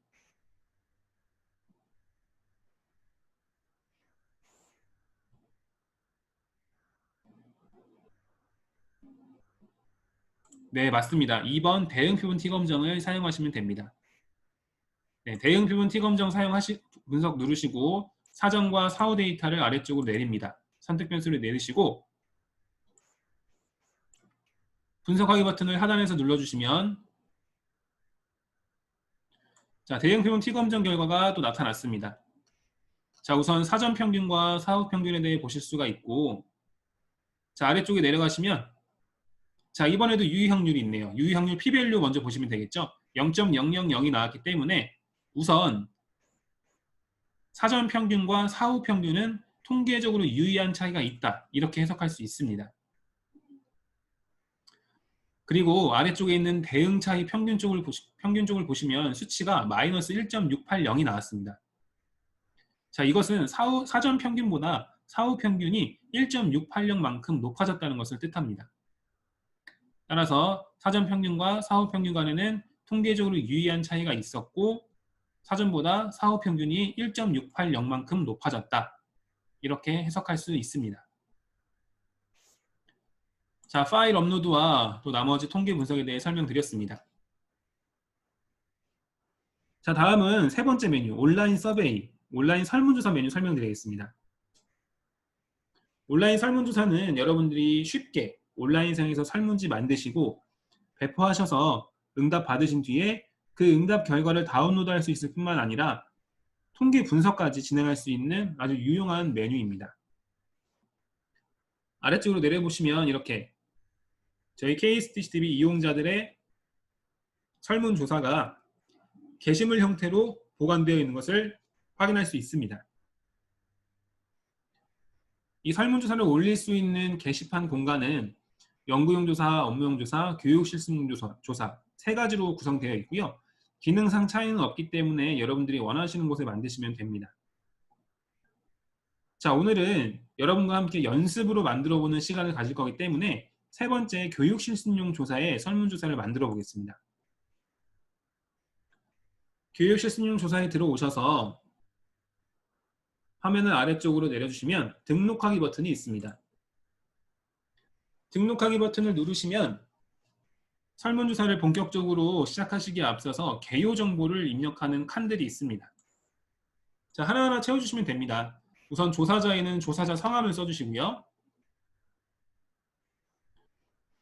네, 맞습니다. 2번 대응표본 T검정을 사용하시면 됩니다. 네, 대응표본 T검정 분석 누르시고 사전과 사후 데이터를 아래쪽으로 내립니다. 선택 변수를 내리시고 분석하기 버튼을 하단에서 눌러주시면 자, 대응표본 T검정 결과가 또 나타났습니다. 자, 우선 사전 평균과 사후 평균에 대해 보실 수가 있고, 자, 아래쪽에 내려가시면 자, 이번에도 유의 확률이 있네요. 유의 확률 p-밸류 먼저 보시면 되겠죠. 0.000이 나왔기 때문에 우선 사전 평균과 사후 평균은 통계적으로 유의한 차이가 있다, 이렇게 해석할 수 있습니다. 그리고 아래쪽에 있는 대응 차이 평균 쪽을 보시면 수치가 마이너스 1.680이 나왔습니다. 자, 이것은 사전 평균보다 사후 평균이 1.680만큼 높아졌다는 것을 뜻합니다. 따라서 사전 평균과 사후 평균 간에는 통계적으로 유의한 차이가 있었고 사전보다 사후 평균이 1.680만큼 높아졌다, 이렇게 해석할 수 있습니다. 자, 파일 업로드와 또 나머지 통계 분석에 대해 설명드렸습니다. 자, 다음은 세 번째 메뉴, 온라인 서베이, 온라인 설문조사 메뉴 설명드리겠습니다. 온라인 설문조사는 여러분들이 쉽게 온라인상에서 설문지 만드시고 배포하셔서 응답 받으신 뒤에 그 응답 결과를 다운로드할 수 있을 뿐만 아니라 통계 분석까지 진행할 수 있는 아주 유용한 메뉴입니다. 아래쪽으로 내려보시면 이렇게 저희 KSDCTV 이용자들의 설문조사가 게시물 형태로 보관되어 있는 것을 확인할 수 있습니다. 이 설문조사를 올릴 수 있는 게시판 공간은 연구용 조사, 업무용 조사, 교육 실습용 조사 세 가지로 구성되어 있고요. 기능상 차이는 없기 때문에 여러분들이 원하시는 곳에 만드시면 됩니다. 자, 오늘은 여러분과 함께 연습으로 만들어 보는 시간을 가질 거기 때문에 세 번째 교육 실습용 조사의 설문조사를 만들어 보겠습니다. 교육 실습용 조사에 들어오셔서 화면을 아래쪽으로 내려주시면 등록하기 버튼이 있습니다. 등록하기 버튼을 누르시면 설문조사를 본격적으로 시작하시기에 앞서서 개요 정보를 입력하는 칸들이 있습니다. 자, 하나하나 채워주시면 됩니다. 우선 조사자에는 조사자 성함을 써주시고요.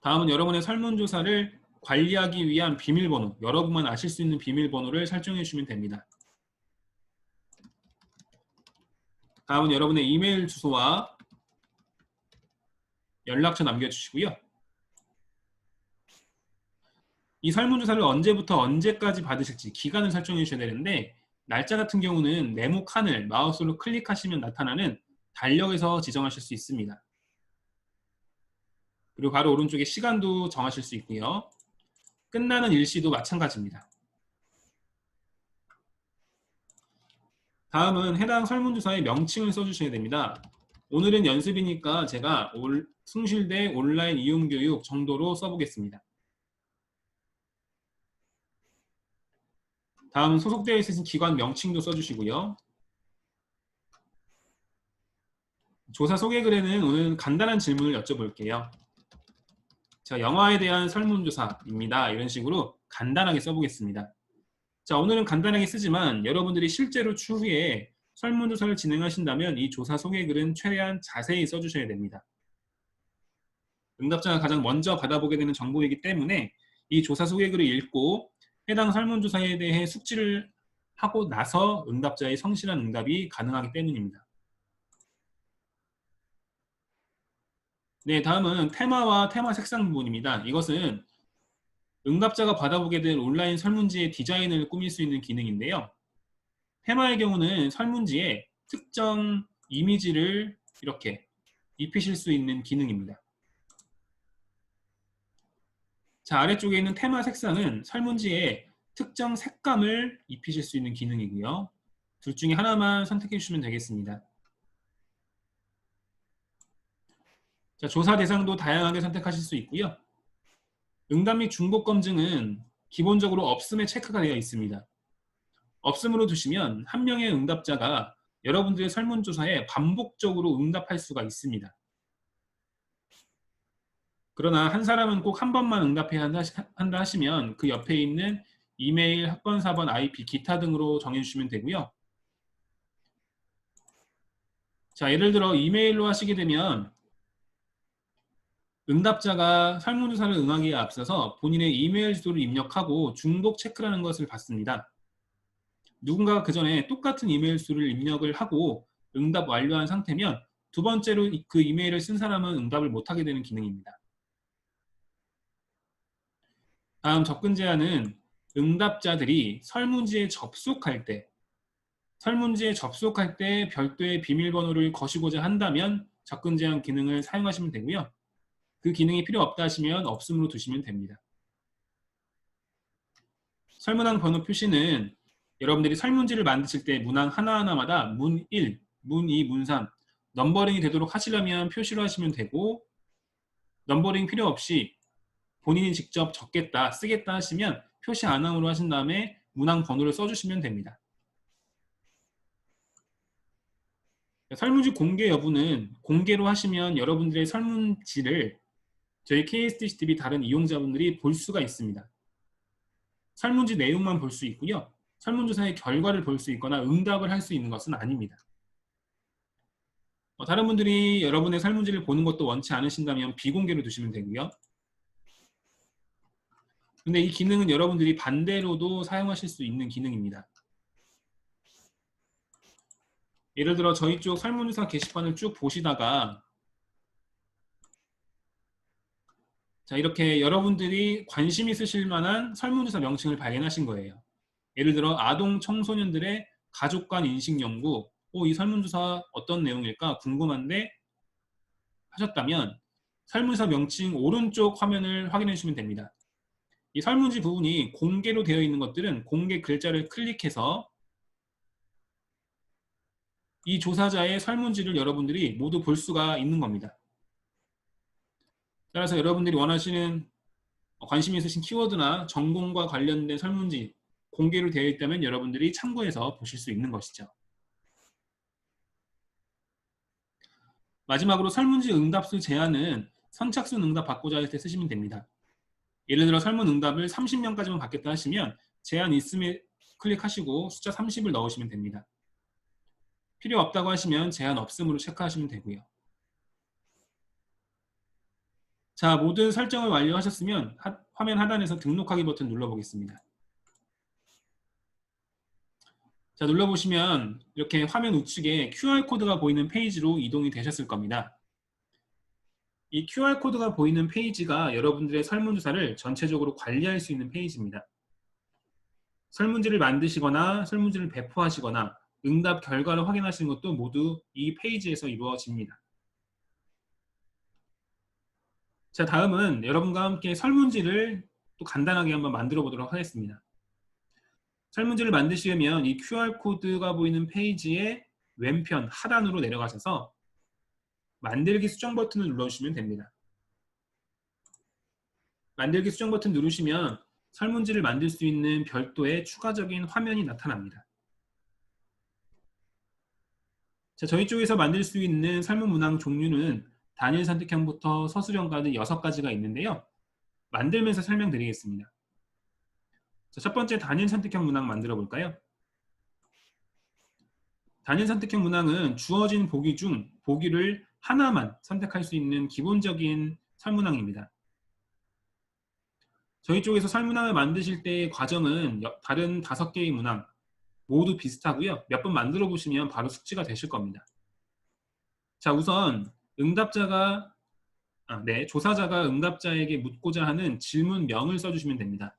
다음은 여러분의 설문조사를 관리하기 위한 비밀번호, 여러분만 아실 수 있는 비밀번호를 설정해 주시면 됩니다. 다음은 여러분의 이메일 주소와 연락처 남겨주시고요. 이 설문조사를 언제부터 언제까지 받으실지 기간을 설정해 주셔야 되는데 날짜 같은 경우는 네모 칸을 마우스로 클릭하시면 나타나는 달력에서 지정하실 수 있습니다. 그리고 바로 오른쪽에 시간도 정하실 수 있고요. 끝나는 일시도 마찬가지입니다. 다음은 해당 설문조사의 명칭을 써주셔야 됩니다. 오늘은 연습이니까 제가 숭실대 온라인 이용교육 정도로 써보겠습니다. 다음은 소속되어 있으신 기관 명칭도 써주시고요. 조사 소개글에는 오늘 간단한 질문을 여쭤볼게요. 자, 영화에 대한 설문조사입니다. 이런 식으로 간단하게 써보겠습니다. 자, 오늘은 간단하게 쓰지만 여러분들이 실제로 추후에 설문조사를 진행하신다면 이 조사 소개글은 최대한 자세히 써주셔야 됩니다. 응답자가 가장 먼저 받아보게 되는 정보이기 때문에 이 조사 소개글을 읽고 해당 설문조사에 대해 숙지를 하고 나서 응답자의 성실한 응답이 가능하기 때문입니다. 네, 다음은 테마와 테마 색상 부분입니다. 이것은 응답자가 받아보게 될 온라인 설문지의 디자인을 꾸밀 수 있는 기능인데요. 테마의 경우는 설문지에 특정 이미지를 이렇게 입히실 수 있는 기능입니다. 자, 아래쪽에 있는 테마 색상은 설문지에 특정 색감을 입히실 수 있는 기능이고요. 둘 중에 하나만 선택해 주시면 되겠습니다. 자, 조사 대상도 다양하게 선택하실 수 있고요. 응답 및 중복 검증은 기본적으로 없음에 체크가 되어 있습니다. 없음으로 두시면 한 명의 응답자가 여러분들의 설문조사에 반복적으로 응답할 수가 있습니다. 그러나 한 사람은 꼭 한 번만 응답해야 한다 하시면 그 옆에 있는 이메일, 학번, 사번, IP, 기타 등으로 정해주시면 되고요. 자, 예를 들어 이메일로 하시게 되면 응답자가 설문조사를 응하기에 앞서서 본인의 이메일 주소를 입력하고 중복 체크라는 것을 받습니다. 누군가가 그 전에 똑같은 이메일 주소를 입력을 하고 응답 완료한 상태면 두 번째로 그 이메일을 쓴 사람은 응답을 못하게 되는 기능입니다. 다음 접근 제한은 응답자들이 설문지에 접속할 때 별도의 비밀번호를 거시고자 한다면 접근 제한 기능을 사용하시면 되고요. 그 기능이 필요 없다 하시면 없음으로 두시면 됩니다. 설문항 번호 표시는 여러분들이 설문지를 만드실 때 문항 하나하나마다 문 1, 문 2, 문 3 넘버링이 되도록 하시려면 표시로 하시면 되고, 넘버링 필요 없이 본인이 직접 적겠다, 쓰겠다 하시면 표시 안함으로 하신 다음에 문항 번호를 써주시면 됩니다. 설문지 공개 여부는 공개로 하시면 여러분들의 설문지를 저희 KSDCTV 다른 이용자분들이 볼 수가 있습니다. 설문지 내용만 볼 수 있고요. 설문조사의 결과를 볼 수 있거나 응답을 할 수 있는 것은 아닙니다. 다른 분들이 여러분의 설문지를 보는 것도 원치 않으신다면 비공개로 두시면 되고요. 근데 이 기능은 여러분들이 반대로도 사용하실 수 있는 기능입니다. 예를 들어 저희 쪽 설문조사 게시판을 쭉 보시다가 자, 이렇게 여러분들이 관심 있으실 만한 설문조사 명칭을 발견하신 거예요. 예를 들어 아동 청소년들의 가족간 인식 연구, 이 설문조사 어떤 내용일까 궁금한데 하셨다면 설문조사 명칭 오른쪽 화면을 확인해 주시면 됩니다. 이 설문지 부분이 공개로 되어 있는 것들은 공개 글자를 클릭해서 이 조사자의 설문지를 여러분들이 모두 볼 수가 있는 겁니다. 따라서 여러분들이 원하시는 관심 있으신 키워드나 전공과 관련된 설문지 공개로 되어 있다면 여러분들이 참고해서 보실 수 있는 것이죠. 마지막으로 설문지 응답수 제한은 선착순 응답 받고자 할 때 쓰시면 됩니다. 예를 들어 설문 응답을 30명까지만 받겠다 하시면 제한 있음에 클릭하시고 숫자 30을 넣으시면 됩니다. 필요 없다고 하시면 제한 없음으로 체크하시면 되고요. 자, 모든 설정을 완료하셨으면 화면 하단에서 등록하기 버튼 눌러보겠습니다. 자, 눌러보시면 이렇게 화면 우측에 QR코드가 보이는 페이지로 이동이 되셨을 겁니다. 이 QR코드가 보이는 페이지가 여러분들의 설문조사를 전체적으로 관리할 수 있는 페이지입니다. 설문지를 만드시거나 설문지를 배포하시거나 응답 결과를 확인하시는 것도 모두 이 페이지에서 이루어집니다. 자, 다음은 여러분과 함께 설문지를 또 간단하게 한번 만들어 보도록 하겠습니다. 설문지를 만드시려면 이 QR코드가 보이는 페이지의 왼편 하단으로 내려가셔서 만들기 수정 버튼을 눌러주시면 됩니다. 만들기 수정 버튼 누르시면 설문지를 만들 수 있는 별도의 추가적인 화면이 나타납니다. 자, 저희 쪽에서 만들 수 있는 설문 문항 종류는 단일 선택형부터 서술형까지 6가지가 있는데요. 만들면서 설명드리겠습니다. 자, 첫 번째 단일 선택형 문항 만들어 볼까요? 단일 선택형 문항은 주어진 보기 중 보기를 하나만 선택할 수 있는 기본적인 설문항입니다. 저희 쪽에서 설문항을 만드실 때의 과정은 다른 5개의 문항 모두 비슷하고요. 몇 번 만들어 보시면 바로 숙지가 되실 겁니다. 자, 우선 조사자가 응답자에게 묻고자 하는 질문명을 써주시면 됩니다.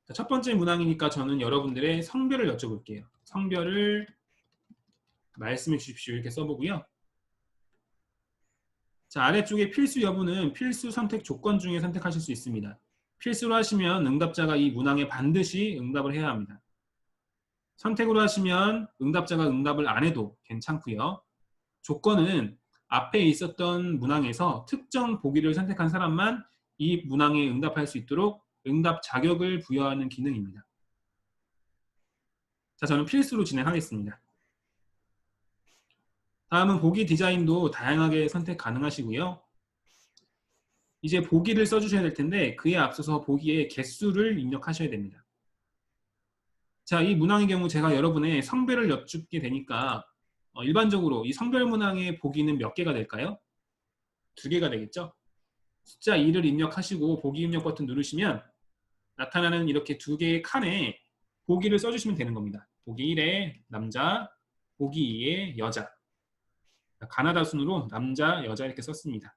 자, 첫 번째 문항이니까 저는 여러분들의 성별을 여쭤볼게요. 성별을 말씀해 주십시오. 이렇게 써보고요. 자, 아래쪽에 필수 여부는 필수 선택 조건 중에 선택하실 수 있습니다. 필수로 하시면 응답자가 이 문항에 반드시 응답을 해야 합니다. 선택으로 하시면 응답자가 응답을 안 해도 괜찮고요. 조건은 앞에 있었던 문항에서 특정 보기를 선택한 사람만 이 문항에 응답할 수 있도록 응답 자격을 부여하는 기능입니다. 자, 저는 필수로 진행하겠습니다. 다음은 보기 디자인도 다양하게 선택 가능하시고요. 이제 보기를 써주셔야 될 텐데 그에 앞서서 보기의 개수를 입력하셔야 됩니다. 자, 이 문항의 경우 제가 여러분의 성별을 여쭙게 되니까 일반적으로 이 성별 문항의 보기는 몇 개가 될까요? 2개가 되겠죠? 숫자 2를 입력하시고 보기 입력 버튼 누르시면 나타나는 이렇게 2개의 칸에 보기를 써주시면 되는 겁니다. 보기 1에 남자, 보기 2에 여자. 가나다 순으로 남자, 여자 이렇게 썼습니다.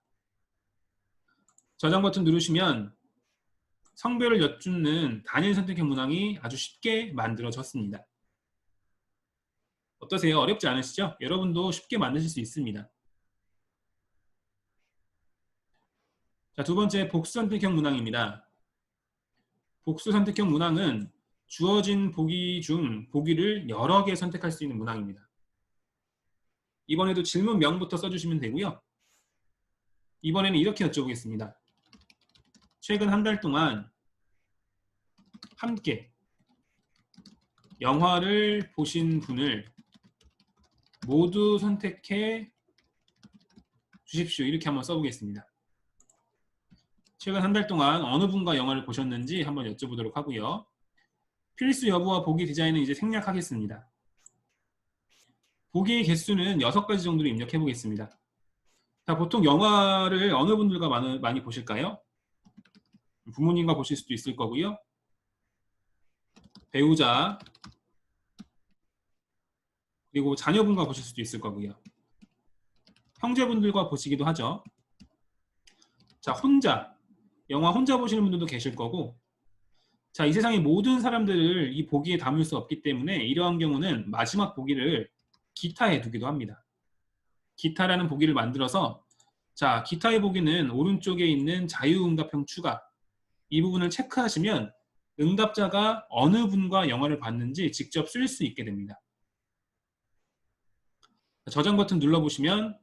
저장 버튼 누르시면 성별을 여쭙는 단일 선택형 문항이 아주 쉽게 만들어졌습니다. 어떠세요? 어렵지 않으시죠? 여러분도 쉽게 만드실 수 있습니다. 자, 두 번째 복수 선택형 문항입니다. 복수 선택형 문항은 주어진 보기 중 보기를 여러 개 선택할 수 있는 문항입니다. 이번에도 질문명부터 써주시면 되고요. 이번에는 이렇게 여쭤보겠습니다. 최근 한 달 동안 함께 영화를 보신 분을 모두 선택해 주십시오. 이렇게 한번 써보겠습니다. 최근 한 달 동안 어느 분과 영화를 보셨는지 한번 여쭤보도록 하고요. 필수 여부와 보기 디자인은 이제 생략하겠습니다. 보기의 개수는 6가지 정도로 입력해 보겠습니다. 자, 보통 영화를 어느 분들과 많이 보실까요? 부모님과 보실 수도 있을 거고요. 배우자, 그리고 자녀분과 보실 수도 있을 거고요. 형제분들과 보시기도 하죠. 자, 영화 혼자 보시는 분들도 계실 거고, 자, 이 세상의 모든 사람들을 이 보기에 담을 수 없기 때문에 이러한 경우는 마지막 보기를 기타에 두기도 합니다. 기타라는 보기를 만들어서, 자, 기타의 보기는 오른쪽에 있는 자유응답형 추가, 이 부분을 체크하시면 응답자가 어느 분과 영화를 봤는지 직접 쓸 수 있게 됩니다. 저장 버튼 눌러보시면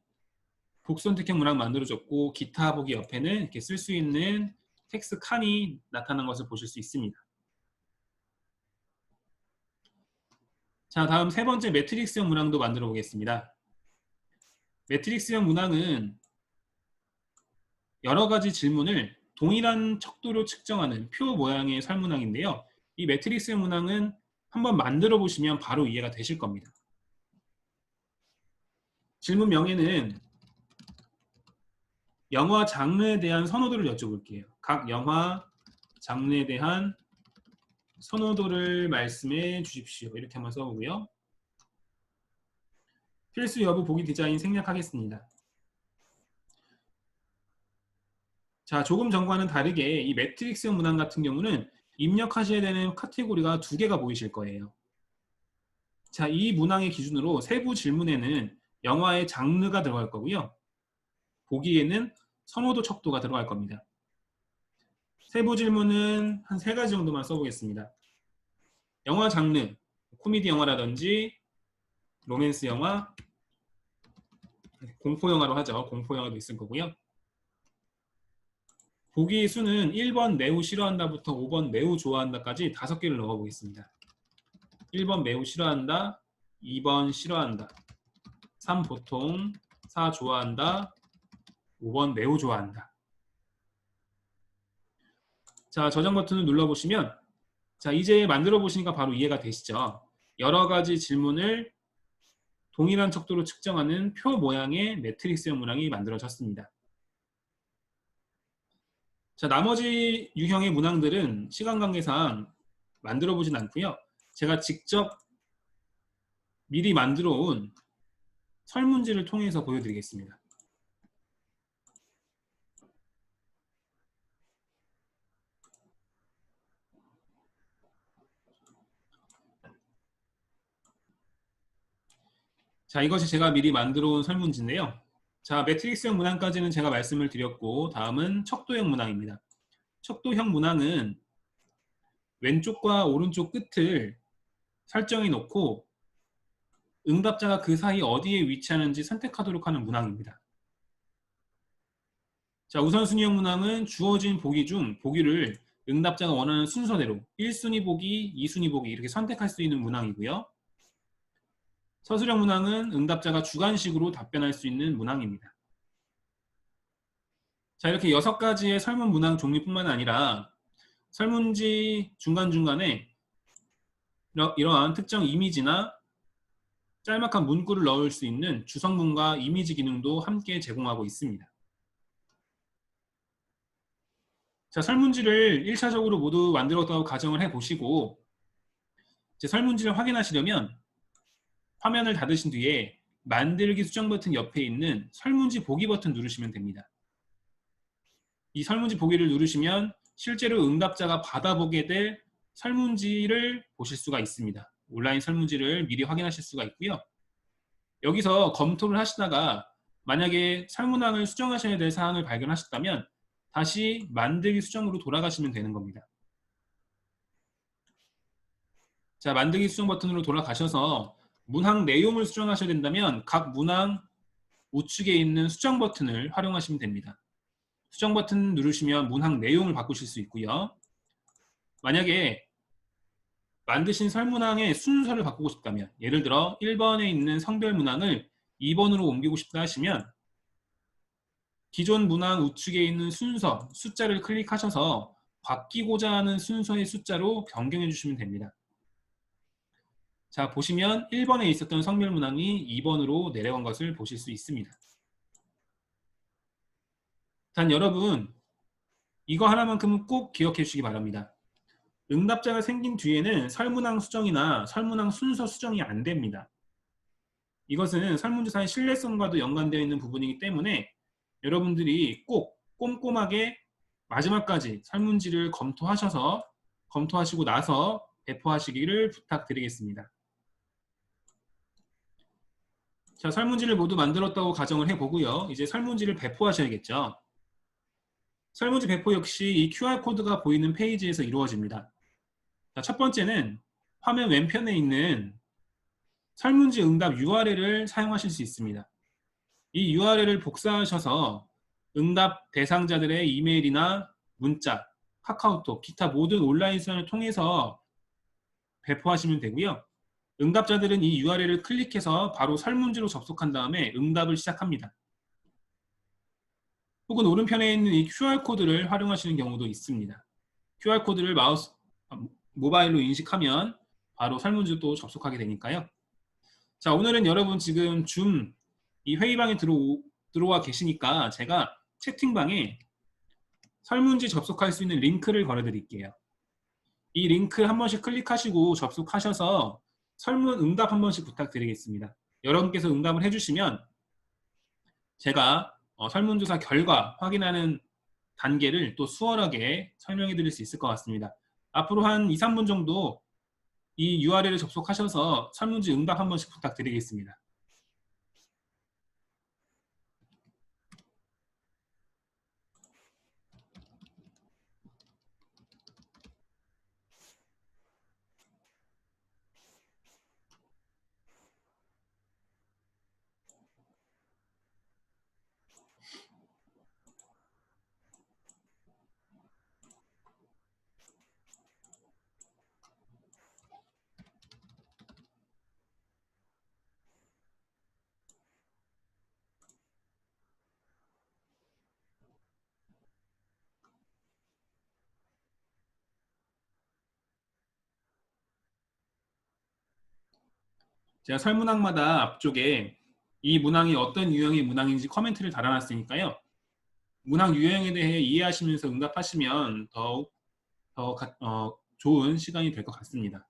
복선택형 문항 만들어졌고 기타 보기 옆에는 이렇게 쓸 수 있는 텍스트 칸이 나타난 것을 보실 수 있습니다. 자, 다음 세 번째 매트릭스형 문항도 만들어 보겠습니다. 매트릭스형 문항은 여러 가지 질문을 동일한 척도로 측정하는 표 모양의 설문항인데요. 이 매트릭스형 문항은 한번 만들어 보시면 바로 이해가 되실 겁니다. 질문명에는 영화 장르에 대한 선호도를 여쭤볼게요. 각 영화 장르에 대한 선호도를 말씀해 주십시오. 이렇게 한번 써보고요. 필수 여부 보기 디자인 생략하겠습니다. 자, 조금 전과는 다르게 이 매트릭스형 문항 같은 경우는 입력하셔야 되는 카테고리가 2개가 보이실 거예요. 자, 이 문항의 기준으로 세부 질문에는 영화의 장르가 들어갈 거고요. 보기에는 선호도 척도가 들어갈 겁니다. 세부 질문은 한 3가지 정도만 써보겠습니다. 영화 장르, 코미디 영화라든지 로맨스 영화, 공포 영화로 하죠. 공포 영화도 있을 거고요. 보기 수는 1번 매우 싫어한다부터 5번 매우 좋아한다까지 5개를 넣어보겠습니다. 1번 매우 싫어한다, 2번 싫어한다, 3 보통, 4 좋아한다, 5번 매우 좋아한다. 자, 저장 버튼을 눌러보시면 자, 이제 만들어 보시니까 바로 이해가 되시죠? 여러 가지 질문을 동일한 척도로 측정하는 표 모양의 매트릭스형 문항이 만들어졌습니다. 자, 나머지 유형의 문항들은 시간 관계상 만들어 보진 않고요. 제가 직접 미리 만들어 온 설문지를 통해서 보여드리겠습니다. 자, 이것이 제가 미리 만들어 온 설문지인데요. 자, 매트릭스형 문항까지는 제가 말씀을 드렸고, 다음은 척도형 문항입니다. 척도형 문항은 왼쪽과 오른쪽 끝을 설정해 놓고 응답자가 그 사이 어디에 위치하는지 선택하도록 하는 문항입니다. 자, 우선순위형 문항은 주어진 보기 중 보기를 응답자가 원하는 순서대로 1순위 보기, 2순위 보기 이렇게 선택할 수 있는 문항이고요. 서술형 문항은 응답자가 주관식으로 답변할 수 있는 문항입니다. 자, 이렇게 6가지의 설문 문항 종류뿐만 아니라 설문지 중간중간에 이러한 특정 이미지나 짤막한 문구를 넣을 수 있는 주성문과 이미지 기능도 함께 제공하고 있습니다. 자, 설문지를 1차적으로 모두 만들었다고 가정을 해보시고 이제 설문지를 확인하시려면 화면을 닫으신 뒤에 만들기 수정 버튼 옆에 있는 설문지 보기 버튼 누르시면 됩니다. 이 설문지 보기를 누르시면 실제로 응답자가 받아보게 될 설문지를 보실 수가 있습니다. 온라인 설문지를 미리 확인하실 수가 있고요. 여기서 검토를 하시다가 만약에 설문항을 수정하셔야 될 사항을 발견하셨다면 다시 만들기 수정으로 돌아가시면 되는 겁니다. 자, 만들기 수정 버튼으로 돌아가셔서 문항 내용을 수정하셔야 된다면 각 문항 우측에 있는 수정 버튼을 활용하시면 됩니다. 수정 버튼 누르시면 문항 내용을 바꾸실 수 있고요. 만약에 만드신 설문항의 순서를 바꾸고 싶다면 예를 들어 1번에 있는 성별 문항을 2번으로 옮기고 싶다 하시면 기존 문항 우측에 있는 순서, 숫자를 클릭하셔서 바뀌고자 하는 순서의 숫자로 변경해 주시면 됩니다. 자, 보시면 1번에 있었던 성별 문항이 2번으로 내려간 것을 보실 수 있습니다. 단 여러분, 이거 하나만큼은 꼭 기억해 주시기 바랍니다. 응답자가 생긴 뒤에는 설문항 수정이나 설문항 순서 수정이 안 됩니다. 이것은 설문조사의 신뢰성과도 연관되어 있는 부분이기 때문에 여러분들이 꼭 꼼꼼하게 마지막까지 설문지를 검토하시고 나서 배포하시기를 부탁드리겠습니다. 자, 설문지를 모두 만들었다고 가정을 해보고요. 이제 설문지를 배포하셔야겠죠. 설문지 배포 역시 이 QR코드가 보이는 페이지에서 이루어집니다. 자, 첫 번째는 화면 왼편에 있는 설문지 응답 URL을 사용하실 수 있습니다. 이 URL을 복사하셔서 응답 대상자들의 이메일이나 문자, 카카오톡, 기타 모든 온라인 수단을 통해서 배포하시면 되고요. 응답자들은 이 URL을 클릭해서 바로 설문지로 접속한 다음에 응답을 시작합니다. 혹은 오른편에 있는 이 QR코드를 활용하시는 경우도 있습니다. QR코드를 모바일로 인식하면 바로 설문지로 또 접속하게 되니까요. 자, 오늘은 여러분 지금 이 회의방에 들어와 계시니까 제가 채팅방에 설문지 접속할 수 있는 링크를 걸어 드릴게요. 이 링크 한 번씩 클릭하시고 접속하셔서 설문 응답 한 번씩 부탁드리겠습니다. 여러분께서 응답을 해주시면 제가 설문조사 결과 확인하는 단계를 또 수월하게 설명해 드릴 수 있을 것 같습니다. 앞으로 한 2, 3분 정도 이 URL을 접속하셔서 설문지 응답 한 번씩 부탁드리겠습니다. 제가 설문항마다 앞쪽에 이 문항이 어떤 유형의 문항인지 커멘트를 달아놨으니까요. 문항 유형에 대해 이해하시면서 응답하시면 더욱 좋은 시간이 될 것 같습니다.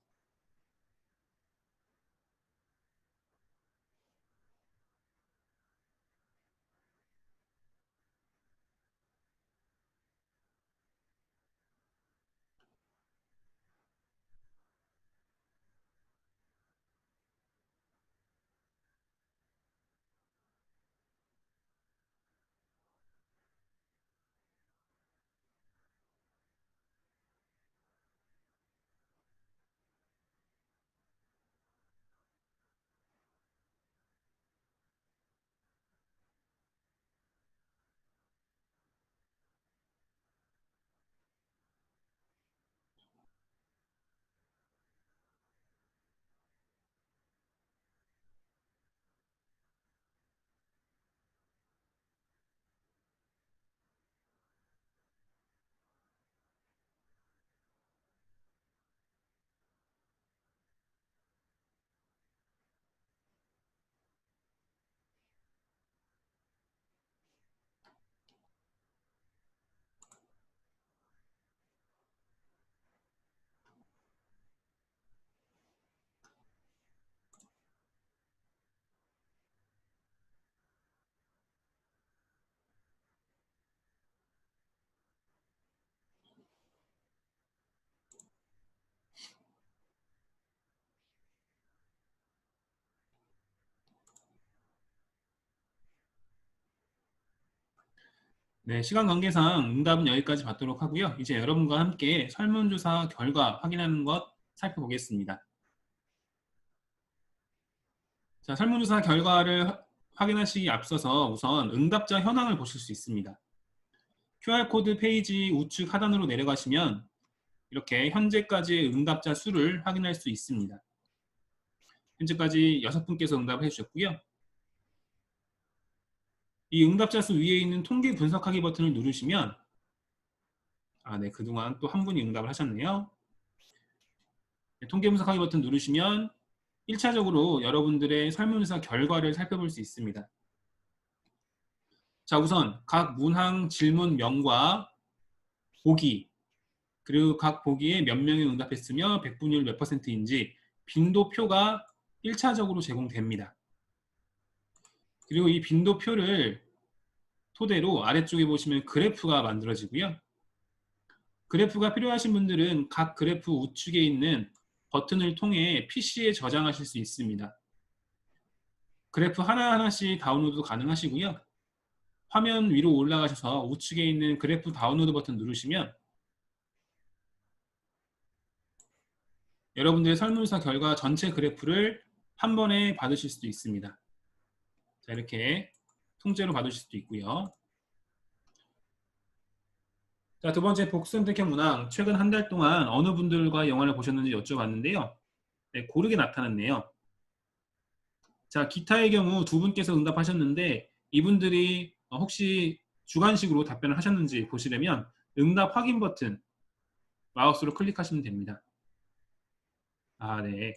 네, 시간 관계상 응답은 여기까지 받도록 하고요. 이제 여러분과 함께 설문조사 결과 확인하는 것 살펴보겠습니다. 자, 설문조사 결과를 확인하시기 앞서서 우선 응답자 현황을 보실 수 있습니다. QR코드 페이지 우측 하단으로 내려가시면 이렇게 현재까지의 응답자 수를 확인할 수 있습니다. 현재까지 6분께서 응답을 해주셨고요. 이 응답자 수 위에 있는 통계 분석하기 버튼을 누르시면 네, 그동안 또 한 분이 응답을 하셨네요. 네, 통계 분석하기 버튼 누르시면 1차적으로 여러분들의 설문조사 결과를 살펴볼 수 있습니다. 자, 우선 각 문항 질문명과 보기, 그리고 각 보기에 몇 명이 응답했으며 백분율 몇 %인지 빈도표가 1차적으로 제공됩니다. 그리고 이 빈도표를 토대로 아래쪽에 보시면 그래프가 만들어지고요. 그래프가 필요하신 분들은 각 그래프 우측에 있는 버튼을 통해 PC에 저장하실 수 있습니다. 그래프 하나하나씩 다운로드 가능하시고요. 화면 위로 올라가셔서 우측에 있는 그래프 다운로드 버튼 누르시면 여러분들의 설문조사 결과 전체 그래프를 한 번에 받으실 수도 있습니다. 자, 이렇게 통째로 받으실 수도 있고요. 자, 두 번째 복수선택형 문항. 최근 한 달 동안 어느 분들과 영화를 보셨는지 여쭤봤는데요. 네, 고르게 나타났네요. 자, 기타의 경우 두 분께서 응답하셨는데 이분들이 혹시 주관식으로 답변을 하셨는지 보시려면 응답 확인 버튼 마우스로 클릭하시면 됩니다. 네.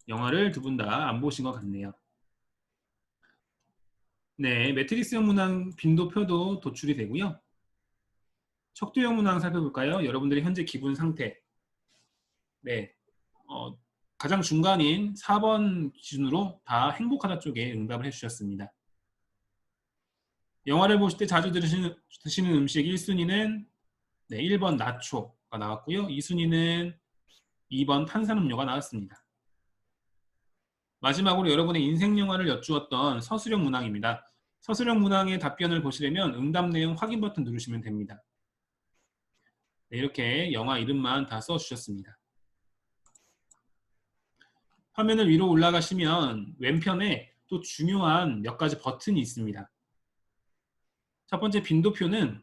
영화를 두 분 다 안 보신 것 같네요. 네, 매트릭스형 문항 빈도표도 도출이 되고요. 척도형 문항 살펴볼까요? 여러분들의 현재 기분 상태. 네, 가장 중간인 4번 기준으로 다 행복하다 쪽에 응답을 해주셨습니다. 영화를 보실 때 자주 드시는 음식 1순위는 1번 나초가 나왔고요. 2순위는 2번 탄산음료가 나왔습니다. 마지막으로 여러분의 인생 영화를 여쭈었던 서술형 문항입니다. 서술형 문항의 답변을 보시려면 응답 내용 확인 버튼 누르시면 됩니다. 네, 이렇게 영화 이름만 다 써주셨습니다. 화면을 위로 올라가시면 왼편에 또 중요한 몇 가지 버튼이 있습니다. 첫 번째 빈도표는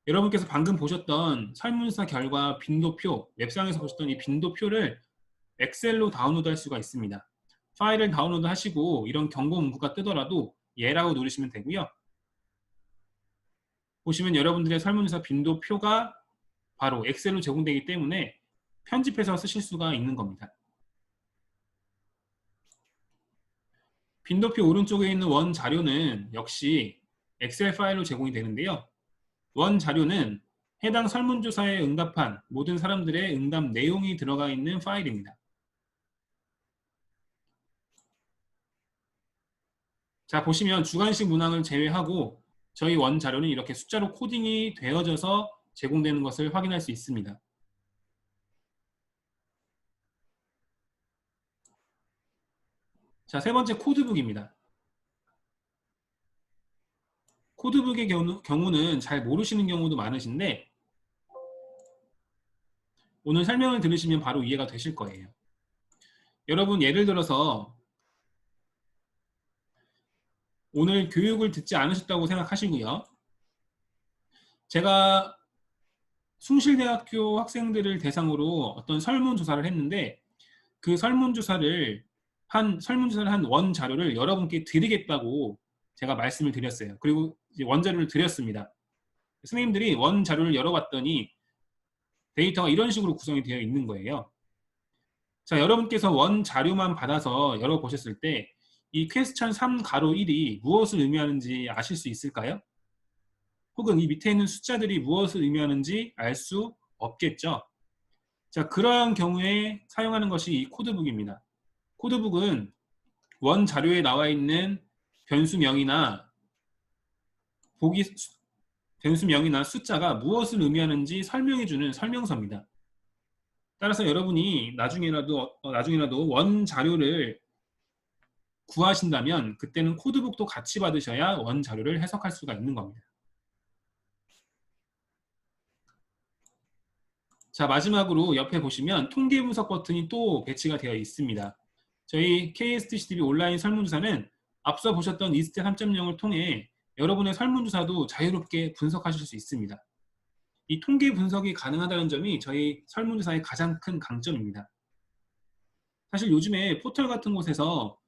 여러분께서 방금 보셨던 설문조사 결과 빈도표, 웹상에서 보셨던 이 빈도표를 엑셀로 다운로드할 수가 있습니다. 파일을 다운로드 하시고 이런 경고 문구가 뜨더라도 예라고 누르시면 되고요. 보시면 여러분들의 설문조사 빈도표가 바로 엑셀로 제공되기 때문에 편집해서 쓰실 수가 있는 겁니다. 빈도표 오른쪽에 있는 원 자료는 역시 엑셀 파일로 제공이 되는데요. 원 자료는 해당 설문조사에 응답한 모든 사람들의 응답 내용이 들어가 있는 파일입니다. 자, 보시면 주관식 문항을 제외하고 저희 원 자료는 이렇게 숫자로 코딩이 되어져서 제공되는 것을 확인할 수 있습니다. 자, 세 번째 코드북입니다. 코드북의 경우는 잘 모르시는 경우도 많으신데 오늘 설명을 들으시면 바로 이해가 되실 거예요. 여러분 예를 들어서 오늘 교육을 듣지 않으셨다고 생각하시고요. 제가 숭실대학교 학생들을 대상으로 어떤 설문조사를 했는데 그 설문조사를 한 원 자료를 여러분께 드리겠다고 제가 말씀을 드렸어요. 그리고 이제 원 자료를 드렸습니다. 선생님들이 원 자료를 열어봤더니 데이터가 이런 식으로 구성이 되어 있는 거예요. 자, 여러분께서 원 자료만 받아서 열어보셨을 때 이 퀘스천 3 가로 1이 무엇을 의미하는지 아실 수 있을까요? 혹은 이 밑에 있는 숫자들이 무엇을 의미하는지 알 수 없겠죠. 자, 그러한 경우에 사용하는 것이 이 코드북입니다. 코드북은 원 자료에 나와 있는 변수명이나 변수명이나 숫자가 무엇을 의미하는지 설명해주는 설명서입니다. 따라서 여러분이 나중에라도 원 자료를 구하신다면 그때는 코드북도 같이 받으셔야 원 자료를 해석할 수가 있는 겁니다. 자, 마지막으로 옆에 보시면 통계 분석 버튼이 또 배치가 되어 있습니다. 저희 KSTCTV 온라인 설문조사는 앞서 보셨던 리스트 3.0을 통해 여러분의 설문조사도 자유롭게 분석하실 수 있습니다. 이 통계 분석이 가능하다는 점이 저희 설문조사의 가장 큰 강점입니다. 사실 요즘에 포털 같은 곳에서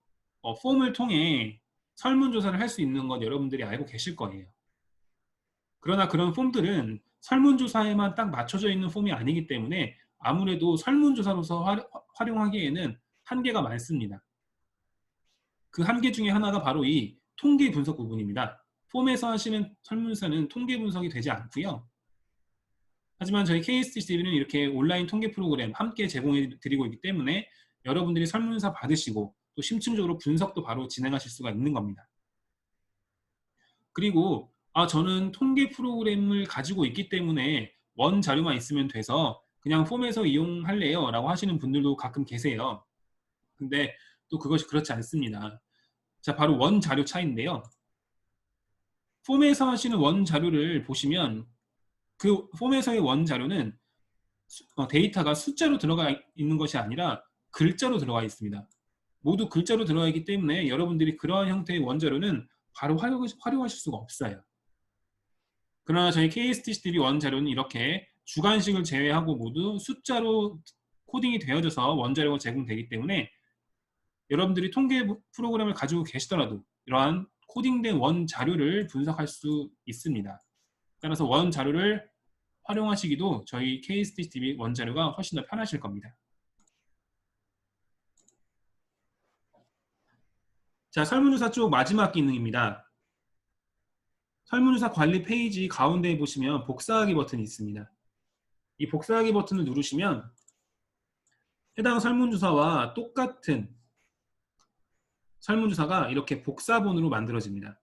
폼을 통해 설문조사를 할 수 있는 것 여러분들이 알고 계실 거예요. 그러나 그런 폼들은 설문조사에만 딱 맞춰져 있는 폼이 아니기 때문에 아무래도 설문조사로서 활용하기에는 한계가 많습니다. 그 한계 중에 하나가 바로 이 통계 분석 부분입니다. 폼에서 하시는 설문조사는 통계 분석이 되지 않고요. 하지만 저희 KSTCTV는 이렇게 온라인 통계 프로그램 함께 제공해 드리고 있기 때문에 여러분들이 설문조사 받으시고 또 심층적으로 분석도 바로 진행하실 수가 있는 겁니다. 그리고 저는 통계 프로그램을 가지고 있기 때문에 원 자료만 있으면 돼서 그냥 폼에서 이용할래요 라고 하시는 분들도 가끔 계세요. 근데 또 그것이 그렇지 않습니다. 자, 바로 원 자료 차이인데요. 폼에서 하시는 원 자료를 보시면 그 폼에서의 원 자료는 데이터가 숫자로 들어가 있는 것이 아니라 글자로 들어가 있습니다. 모두 글자로 들어가 있기 때문에 여러분들이 그러한 형태의 원자료는 바로 활용하실 수가 없어요. 그러나 저희 KSTCTV 원자료는 이렇게 주관식을 제외하고 모두 숫자로 코딩이 되어져서 원자료가 제공되기 때문에 여러분들이 통계 프로그램을 가지고 계시더라도 이러한 코딩된 원자료를 분석할 수 있습니다. 따라서 원자료를 활용하시기도 저희 KSTCTV 원자료가 훨씬 더 편하실 겁니다. 자, 설문조사 쪽 마지막 기능입니다. 설문조사 관리 페이지 가운데에 보시면 복사하기 버튼이 있습니다. 이 복사하기 버튼을 누르시면 해당 설문조사와 똑같은 설문조사가 이렇게 복사본으로 만들어집니다.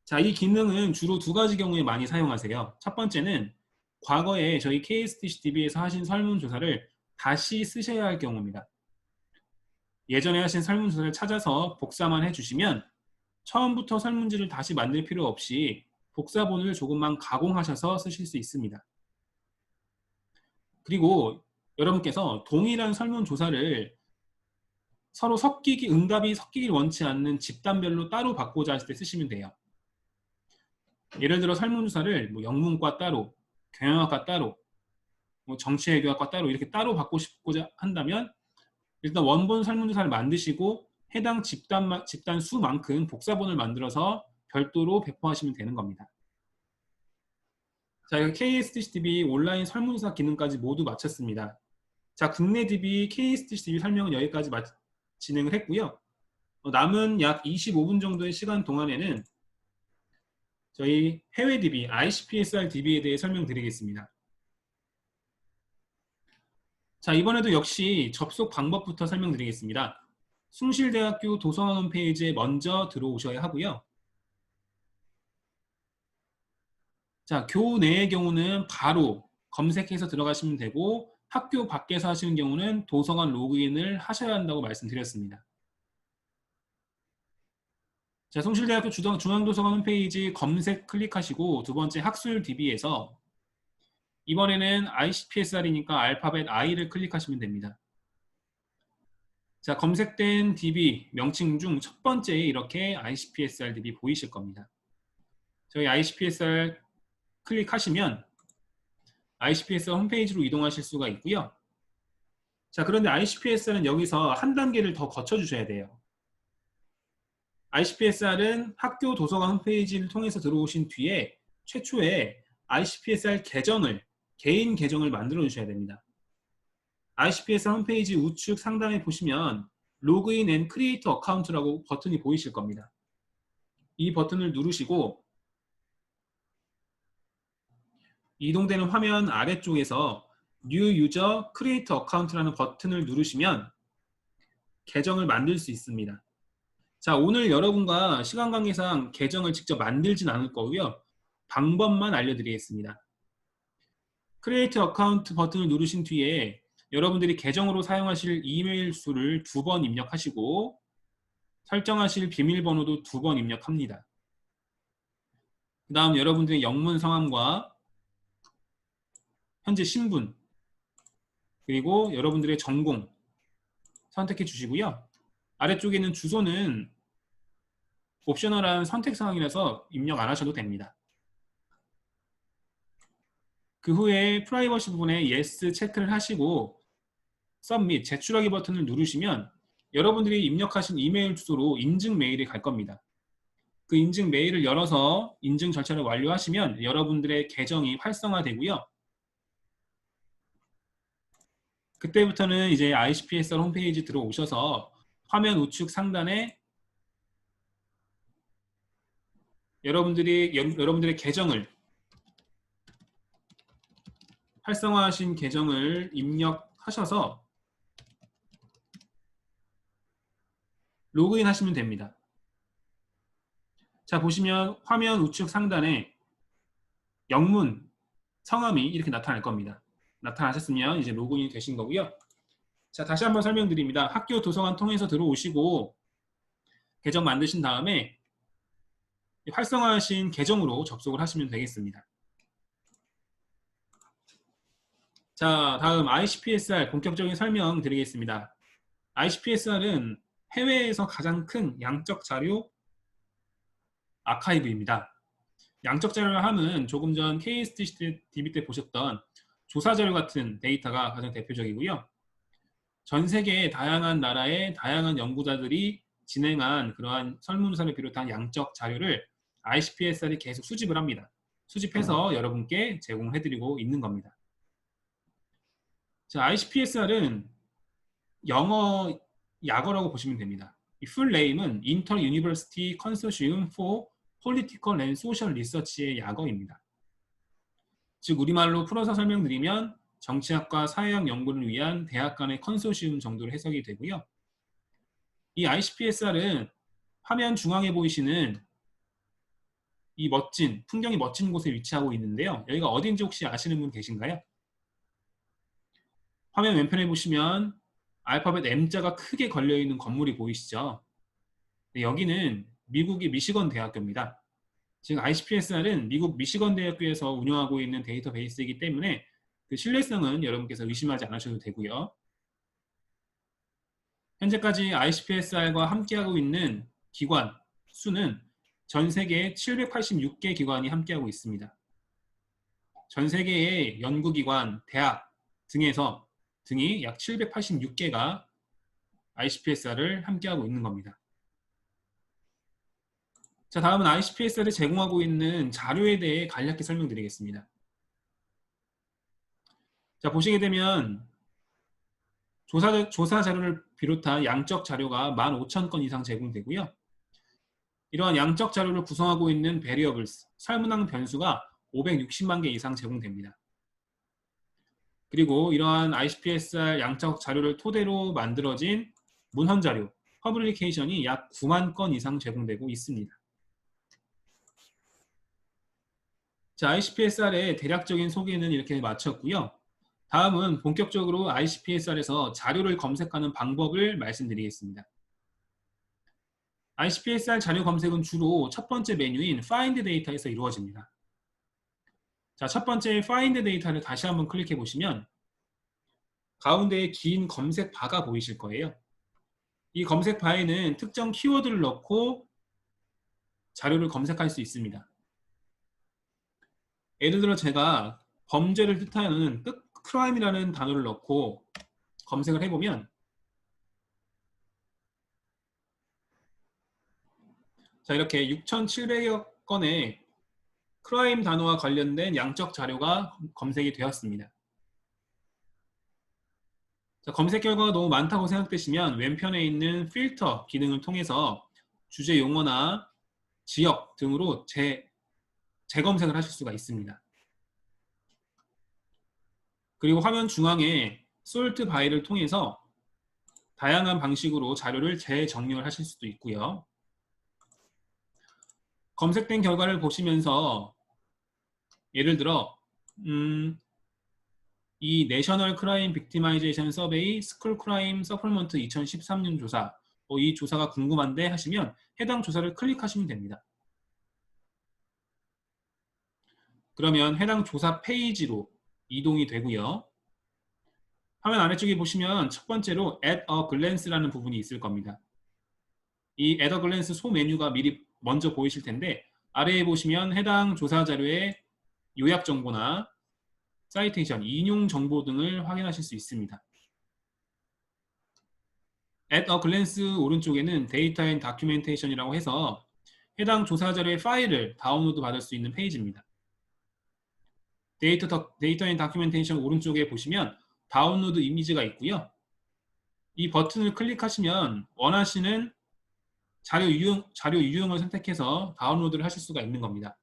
자, 이 기능은 주로 두 가지 경우에 많이 사용하세요. 첫 번째는 과거에 저희 KSTCTV에서 하신 설문조사를 다시 쓰셔야 할 경우입니다. 예전에 하신 설문조사를 찾아서 복사만 해주시면 처음부터 설문지를 다시 만들 필요 없이 복사본을 조금만 가공하셔서 쓰실 수 있습니다. 그리고 여러분께서 동일한 설문조사를 서로 응답이 섞이길 원치 않는 집단별로 따로 받고자 하실 때 쓰시면 돼요. 예를 들어 설문조사를 영문과 따로, 경영학과 따로, 정치외교학과 따로 이렇게 따로 받고 싶고자 한다면 일단 원본 설문조사를 만드시고 해당 집단 수만큼 복사본을 만들어서 별도로 배포하시면 되는 겁니다. 자, KSTCTV 온라인 설문조사 기능까지 모두 마쳤습니다. 자, 국내 DB KSTCTV 설명은 여기까지 진행을 했고요. 남은 약 25분 정도의 시간 동안에는 저희 해외 DB, ICPSR DB에 대해 설명드리겠습니다. 자, 이번에도 역시 접속 방법부터 설명드리겠습니다. 숭실대학교 도서관 홈페이지에 먼저 들어오셔야 하고요. 자, 교내의 경우는 바로 검색해서 들어가시면 되고 학교 밖에서 하시는 경우는 도서관 로그인을 하셔야 한다고 말씀드렸습니다. 자, 숭실대학교 중앙도서관 홈페이지 검색 클릭하시고 두 번째 학술 DB에서 이번에는 ICPSR이니까 알파벳 I를 클릭하시면 됩니다. 자, 검색된 DB 명칭 중 첫 번째에 이렇게 ICPSR DB 보이실 겁니다. 저희 ICPSR 클릭하시면 ICPSR 홈페이지로 이동하실 수가 있고요. 자, 그런데 ICPSR은 여기서 한 단계를 더 거쳐주셔야 돼요. ICPSR은 학교 도서관 홈페이지를 통해서 들어오신 뒤에 최초에 ICPSR 개인 계정을 만들어 주셔야 됩니다. ICPSR 홈페이지 우측 상단에 보시면 로그인 앤 크리에이터 어카운트라고 버튼이 보이실 겁니다. 이 버튼을 누르시고 이동되는 화면 아래쪽에서 New User Create Account라는 버튼을 누르시면 계정을 만들 수 있습니다. 자, 오늘 여러분과 시간 관계상 계정을 직접 만들진 않을 거고요. 방법만 알려드리겠습니다. Create Account 버튼을 누르신 뒤에 여러분들이 계정으로 사용하실 이메일 수를 2번 입력하시고 설정하실 비밀번호도 2번 입력합니다. 그 다음 여러분들의 영문 성함과 현재 신분, 그리고 여러분들의 전공 선택해 주시고요. 아래쪽에 있는 주소는 옵셔널한 선택사항이라서 입력 안 하셔도 됩니다. 그 후에 프라이버시 부분에 yes 체크를 하시고 submit 제출하기 버튼을 누르시면 여러분들이 입력하신 이메일 주소로 인증 메일이 갈 겁니다. 그 인증 메일을 열어서 인증 절차를 완료하시면 여러분들의 계정이 활성화되고요. 그때부터는 이제 ICPSR 홈페이지 들어오셔서 화면 우측 상단에 여러분들의 계정을 활성화하신 계정을 입력하셔서 로그인 하시면 됩니다. 자, 보시면 화면 우측 상단에 영문, 성함이 이렇게 나타날 겁니다. 나타나셨으면 이제 로그인이 되신 거고요. 자, 다시 한번 설명드립니다. 학교 도서관 통해서 들어오시고 계정 만드신 다음에 활성화하신 계정으로 접속을 하시면 되겠습니다. 자, 다음 ICPSR 본격적인 설명 드리겠습니다. ICPSR은 해외에서 가장 큰 양적 자료 아카이브입니다. 양적 자료를 하면 조금 전 KSDB 때 보셨던 조사 자료 같은 데이터가 가장 대표적이고요. 전 세계의 다양한 나라의 다양한 연구자들이 진행한 그러한 설문조사를 비롯한 양적 자료를 ICPSR이 계속 수집을 합니다. 수집해서 여러분께 제공해드리고 있는 겁니다. 자, ICPSR은 영어 약어라고 보시면 됩니다. 이 풀 네임은 Inter-University Consortium for Political and Social Research의 약어입니다. 즉 우리말로 풀어서 설명드리면 정치학과 사회학 연구를 위한 대학 간의 컨소시움 정도로 해석이 되고요. 이 ICPSR은 화면 중앙에 보이시는 이 멋진 풍경이 멋진 곳에 위치하고 있는데요. 여기가 어딘지 혹시 아시는 분 계신가요? 화면 왼편에 보시면 알파벳 M자가 크게 걸려있는 건물이 보이시죠? 네, 여기는 미국의 미시건 대학교입니다. 즉 ICPSR은 미국 미시건 대학교에서 운영하고 있는 데이터베이스이기 때문에 그 신뢰성은 여러분께서 의심하지 않으셔도 되고요. 현재까지 ICPSR과 함께하고 있는 기관 수는 전 세계 786개 기관이 함께하고 있습니다. 전 세계의 연구기관, 대학 등이 약 786개가 ICPSR을 함께하고 있는 겁니다. 자, 다음은 ICPSR이 제공하고 있는 자료에 대해 간략히 설명드리겠습니다. 자, 보시게 되면 조사 자료를 비롯한 양적 자료가 15,000건 이상 제공되고요. 이러한 양적 자료를 구성하고 있는 variables, 설문항 변수가 560만 개 이상 제공됩니다. 그리고 이러한 ICPSR 양적 자료를 토대로 만들어진 문헌 자료, 퍼블리케이션이 약 9만 건 이상 제공되고 있습니다. 자, ICPSR의 대략적인 소개는 이렇게 마쳤고요. 다음은 본격적으로 ICPSR에서 자료를 검색하는 방법을 말씀드리겠습니다. ICPSR 자료 검색은 주로 첫 번째 메뉴인 Find Data에서 이루어집니다. 자, 첫 번째 Find Data를 다시 한번 클릭해 보시면 가운데에 긴 검색 바가 보이실 거예요. 이 검색 바에는 특정 키워드를 넣고 자료를 검색할 수 있습니다. 예를 들어 제가 범죄를 뜻하는 crime이라는 단어를 넣고 검색을 해보면 자, 이렇게 6,700여 건의 크라임 단어와 관련된 양적 자료가 검색이 되었습니다. 자, 검색 결과가 너무 많다고 생각되시면 왼편에 있는 필터 기능을 통해서 주제 용어나 지역 등으로 재검색을 하실 수가 있습니다. 그리고 화면 중앙에 sort by를 통해서 다양한 방식으로 자료를 재정렬 하실 수도 있고요. 검색된 결과를 보시면서 예를 들어 이 내셔널 크라임 빅티마이제이션 서베이 스쿨 크라임 서플먼트 2013년 조사 이 조사가 궁금한데 하시면 해당 조사를 클릭하시면 됩니다. 그러면 해당 조사 페이지로 이동이 되고요. 화면 아래쪽에 보시면 첫 번째로 At a Glance라는 부분이 있을 겁니다. 이 At a Glance 소 메뉴가 미리 먼저 보이실 텐데 아래에 보시면 해당 조사 자료의 요약 정보나 사이테이션, 인용 정보 등을 확인하실 수 있습니다. At a Glance 오른쪽에는 Data and Documentation이라고 해서 해당 조사 자료의 파일을 다운로드 받을 수 있는 페이지입니다. 데이터 앤 다큐멘테이션 오른쪽에 보시면 다운로드 이미지가 있고요. 이 버튼을 클릭하시면 원하시는 자료 유형을 선택해서 다운로드를 하실 수가 있는 겁니다.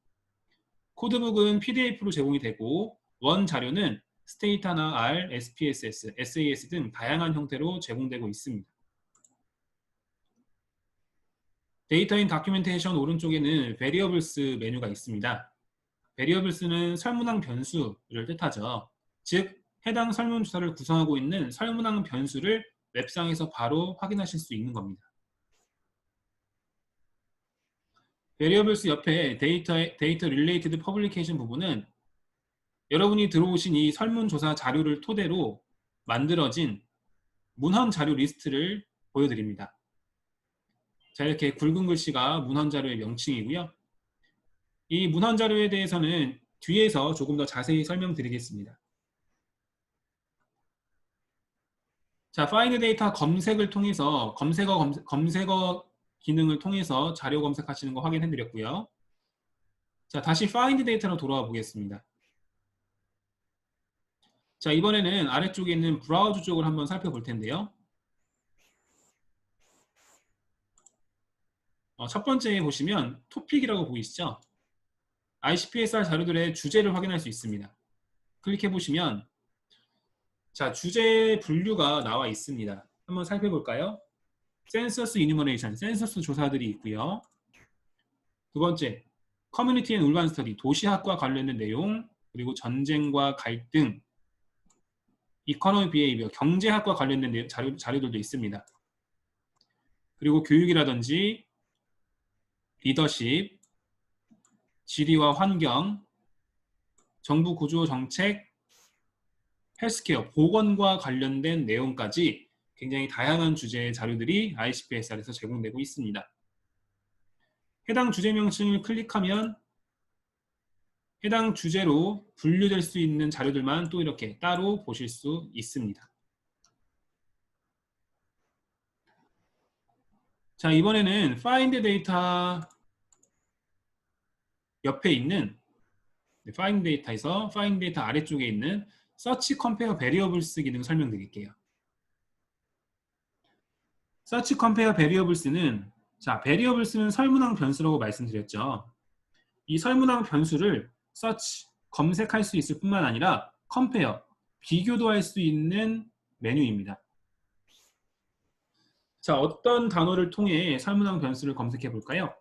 코드북은 PDF로 제공이 되고 원 자료는 스테이타나 R, SPSS, SAS 등 다양한 형태로 제공되고 있습니다. 데이터 인 다큐멘테이션 오른쪽에는 Variables 메뉴가 있습니다. Variables는 설문항 변수를 뜻하죠. 즉 해당 설문조사를 구성하고 있는 설문항 변수를 웹상에서 바로 확인하실 수 있는 겁니다. Variables 옆에 Data Related Publication 부분은 여러분이 들어오신 이 설문조사 자료를 토대로 만들어진 문헌 자료 리스트를 보여드립니다. 자, 이렇게 굵은 글씨가 문헌 자료의 명칭이고요. 이 문헌 자료에 대해서는 뒤에서 조금 더 자세히 설명드리겠습니다. 자, 파인드 데이터 검색을 통해서 검색어 기능을 통해서 자료 검색하시는 거 확인해 드렸고요. 자, 다시 파인드 데이터로 돌아와 보겠습니다. 자, 이번에는 아래쪽에 있는 브라우저 쪽을 한번 살펴볼 텐데요. 첫 번째에 보시면 토픽이라고 보이시죠? ICPSR 자료들의 주제를 확인할 수 있습니다. 클릭해 보시면 자, 주제 분류가 나와 있습니다. 한번 살펴볼까요? 센서스 이뉴머레이션, 센서스 조사들이 있고요. 두 번째, 커뮤니티 앤 울반 스터디, 도시학과 관련된 내용, 그리고 전쟁과 갈등, 이코노미 비헤이비어, 경제학과 관련된 자료들도 있습니다. 그리고 교육이라든지 리더십, 지리와 환경, 정부 구조 정책, 헬스케어, 보건과 관련된 내용까지 굉장히 다양한 주제의 자료들이 ICPSR에서 제공되고 있습니다. 해당 주제 명칭을 클릭하면 해당 주제로 분류될 수 있는 자료들만 또 이렇게 따로 보실 수 있습니다. 자, 이번에는 Find Data 옆에 있는 Find Data에서 Find Data 아래쪽에 있는 Search Compare Variables 기능 설명드릴게요. Search Compare Variables는 자, Variables는 설문항 변수라고 말씀드렸죠. 이 설문항 변수를 search, 검색할 수 있을 뿐만 아니라 compare, 비교도 할 수 있는 메뉴입니다. 자, 어떤 단어를 통해 설문항 변수를 검색해 볼까요?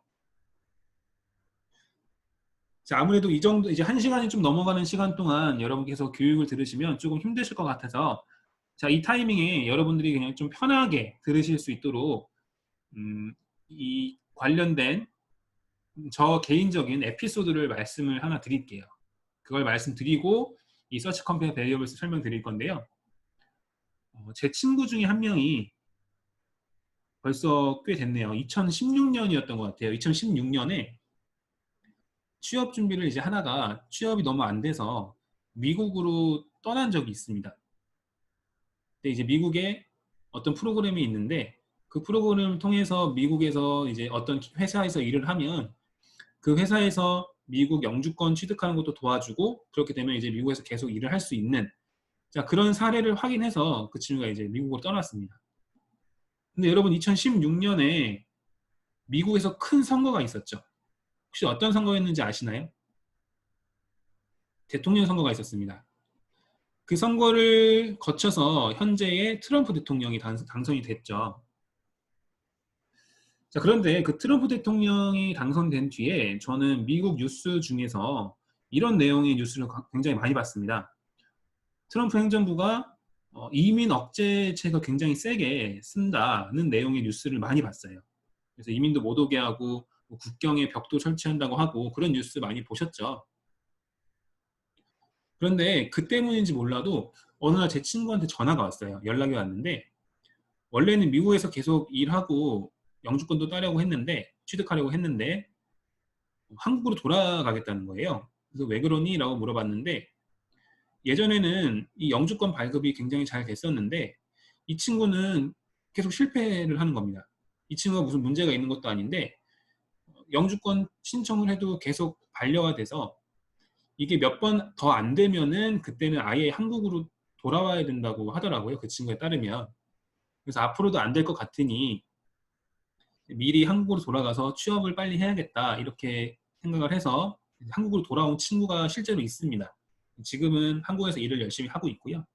자, 아무래도 이 정도 이제 1시간이 좀 넘어가는 시간 동안 여러분께서 교육을 들으시면 조금 힘드실 것 같아서 자, 이 타이밍에 여러분들이 그냥 좀 편하게 들으실 수 있도록 이 관련된 저 개인적인 에피소드를 말씀을 하나 드릴게요. 그걸 말씀드리고 이 서치 컴페어 베리어블스 설명드릴 건데요. 제 친구 중에 한 명이 벌써 꽤 됐네요. 2016년이었던 것 같아요. 2016년에 취업 준비를 이제 하다가 취업이 너무 안 돼서 미국으로 떠난 적이 있습니다. 근데 이제 미국에 어떤 프로그램이 있는데 그 프로그램을 통해서 미국에서 이제 어떤 회사에서 일을 하면 그 회사에서 미국 영주권 취득하는 것도 도와주고 그렇게 되면 이제 미국에서 계속 일을 할 수 있는 자, 그런 사례를 확인해서 그 친구가 이제 미국으로 떠났습니다. 근데 여러분 2016년에 미국에서 큰 선거가 있었죠. 혹시 어떤 선거였는지 아시나요? 대통령 선거가 있었습니다. 그 선거를 거쳐서 현재의 트럼프 대통령이 당선이 됐죠. 자, 그런데 그 트럼프 대통령이 당선된 뒤에 저는 미국 뉴스 중에서 이런 내용의 뉴스를 굉장히 많이 봤습니다. 트럼프 행정부가 이민 억제책을 굉장히 세게 쓴다는 내용의 뉴스를 많이 봤어요. 그래서 이민도 못 오게 하고 국경에 벽도 설치한다고 하고 그런 뉴스 많이 보셨죠? 그런데 그 때문인지 몰라도 어느 날 제 친구한테 전화가 왔어요. 연락이 왔는데 원래는 미국에서 계속 일하고 영주권도 따려고 했는데 취득하려고 했는데 한국으로 돌아가겠다는 거예요. 그래서 왜 그러니? 라고 물어봤는데 예전에는 이 영주권 발급이 굉장히 잘 됐었는데 이 친구는 계속 실패를 하는 겁니다. 이 친구가 무슨 문제가 있는 것도 아닌데 영주권 신청을 해도 계속 반려가 돼서 이게 몇 번 더 안 되면은 그때는 아예 한국으로 돌아와야 된다고 하더라고요. 그 친구에 따르면. 그래서 앞으로도 안 될 것 같으니 미리 한국으로 돌아가서 취업을 빨리 해야겠다 이렇게 생각을 해서 한국으로 돌아온 친구가 실제로 있습니다. 지금은 한국에서 일을 열심히 하고 있고요.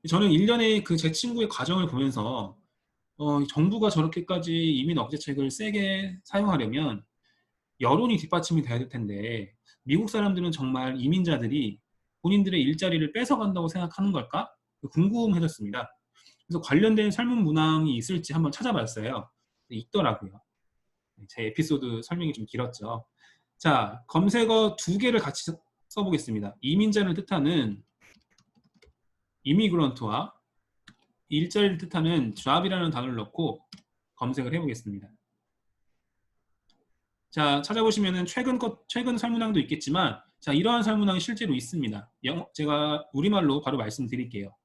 저는 1년에 그 제 친구의 과정을 보면서 정부가 저렇게까지 이민 억제책을 세게 사용하려면 여론이 뒷받침이 돼야 될 텐데 미국 사람들은 정말 이민자들이 본인들의 일자리를 뺏어간다고 생각하는 걸까? 궁금해졌습니다. 그래서 관련된 설문 문항이 있을지 한번 찾아봤어요. 있더라고요. 제 에피소드 설명이 좀 길었죠. 자, 검색어 두 개를 같이 써보겠습니다. 이민자를 뜻하는 이미그런트와 일자리를 뜻하는 job이라는 단어를 넣고 검색을 해보겠습니다. 자, 찾아보시면은 최근 설문항도 있겠지만, 자, 이러한 설문항이 실제로 있습니다. 제가 우리말로 바로 말씀드릴게요.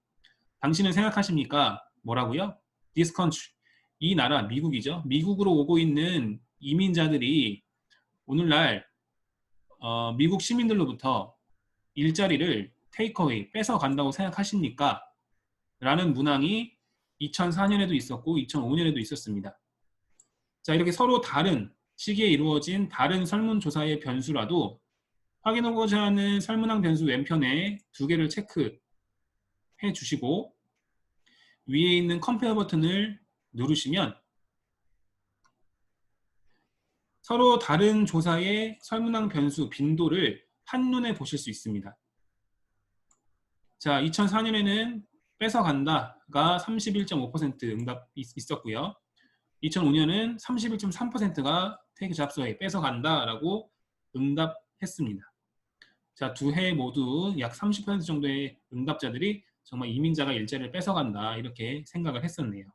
당신은 생각하십니까? 뭐라고요? This country. 이 나라, 미국이죠. 미국으로 오고 있는 이민자들이 오늘날 미국 시민들로부터 일자리를 테이크어웨이, 뺏어 간다고 생각하십니까? 라는 문항이 2004년에도 있었고 2005년에도 있었습니다. 자, 이렇게 서로 다른 시기에 이루어진 다른 설문조사의 변수라도 확인하고자 하는 설문항 변수 왼편에 두 개를 체크해 주시고 위에 있는 컴페어 버튼을 누르시면 서로 다른 조사의 설문항 변수 빈도를 한눈에 보실 수 있습니다. 자, 2004년에는 뺏어간다가 31.5% 응답이 있었고요. 2005년은 31.3%가 테이크 잡서에 뺏어간다라고 응답했습니다. 자, 두 해 모두 약 30% 정도의 응답자들이 정말 이민자가 일자리를 뺏어간다 이렇게 생각을 했었네요.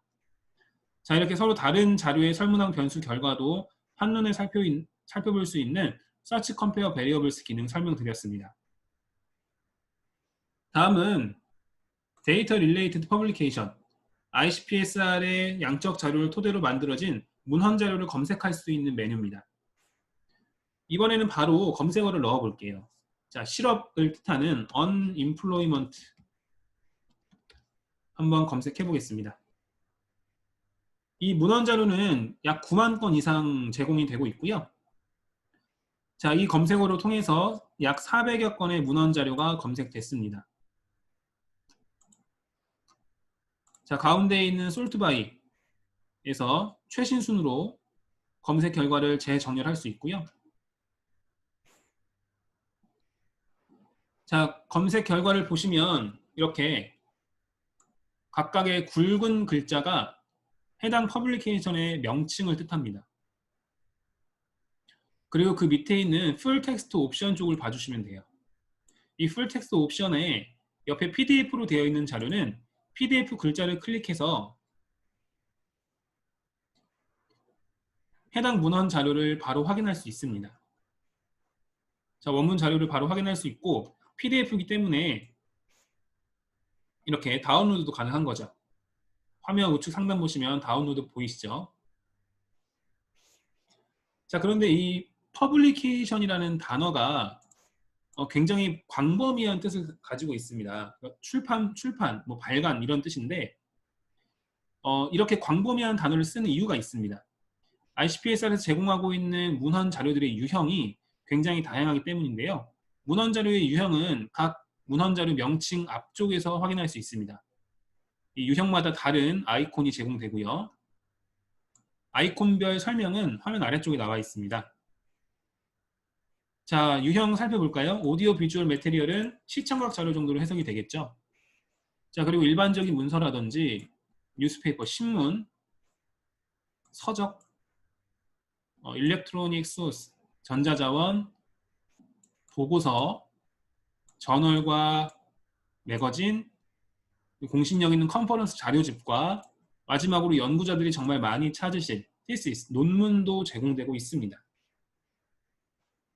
자, 이렇게 서로 다른 자료의 설문항 변수 결과도 한눈에 살펴볼 수 있는 Search Compare Variables 기능 설명드렸습니다. 다음은 Data Related Publication, ICPSR의 양적 자료를 토대로 만들어진 문헌 자료를 검색할 수 있는 메뉴입니다. 이번에는 바로 검색어를 넣어 볼게요. 자, 실업을 뜻하는 unemployment 한번 검색해 보겠습니다. 이 문헌 자료는 약 9만 건 이상 제공이 되고 있고요. 자, 이 검색어를 통해서 약 400여 건의 문헌 자료가 검색됐습니다. 자, 가운데 있는 솔트바이에서 최신 순으로 검색 결과를 재정렬할 수 있고요. 자, 검색 결과를 보시면 이렇게 각각의 굵은 글자가 해당 퍼블리케이션의 명칭을 뜻합니다. 그리고 그 밑에 있는 Full Text 옵션 쪽을 봐주시면 돼요. 이 Full Text 옵션에 옆에 PDF로 되어 있는 자료는 PDF 글자를 클릭해서 해당 문헌 자료를 바로 확인할 수 있습니다. 자, 원문 자료를 바로 확인할 수 있고 PDF이기 때문에 이렇게 다운로드도 가능한 거죠. 화면 우측 상단 보시면 다운로드 보이시죠? 자, 그런데 이 퍼블리케이션이라는 단어가 굉장히 광범위한 뜻을 가지고 있습니다. 출판, 뭐 발간 이런 뜻인데 이렇게 광범위한 단어를 쓰는 이유가 있습니다. ICPSR에서 제공하고 있는 문헌 자료들의 유형이 굉장히 다양하기 때문인데요. 문헌 자료의 유형은 각 문헌 자료 명칭 앞쪽에서 확인할 수 있습니다. 이 유형마다 다른 아이콘이 제공되고요. 아이콘별 설명은 화면 아래쪽에 나와 있습니다. 자, 유형 살펴볼까요? 오디오 비주얼 매테리얼은 시청각 자료 정도로 해석이 되겠죠. 자, 그리고 일반적인 문서라든지 뉴스페이퍼, 신문, 서적, 일렉트로닉 소스, 전자자원, 보고서, 저널과 매거진, 공신력 있는 컨퍼런스 자료집과 마지막으로 연구자들이 정말 많이 찾으실 thesis, 논문도 제공되고 있습니다.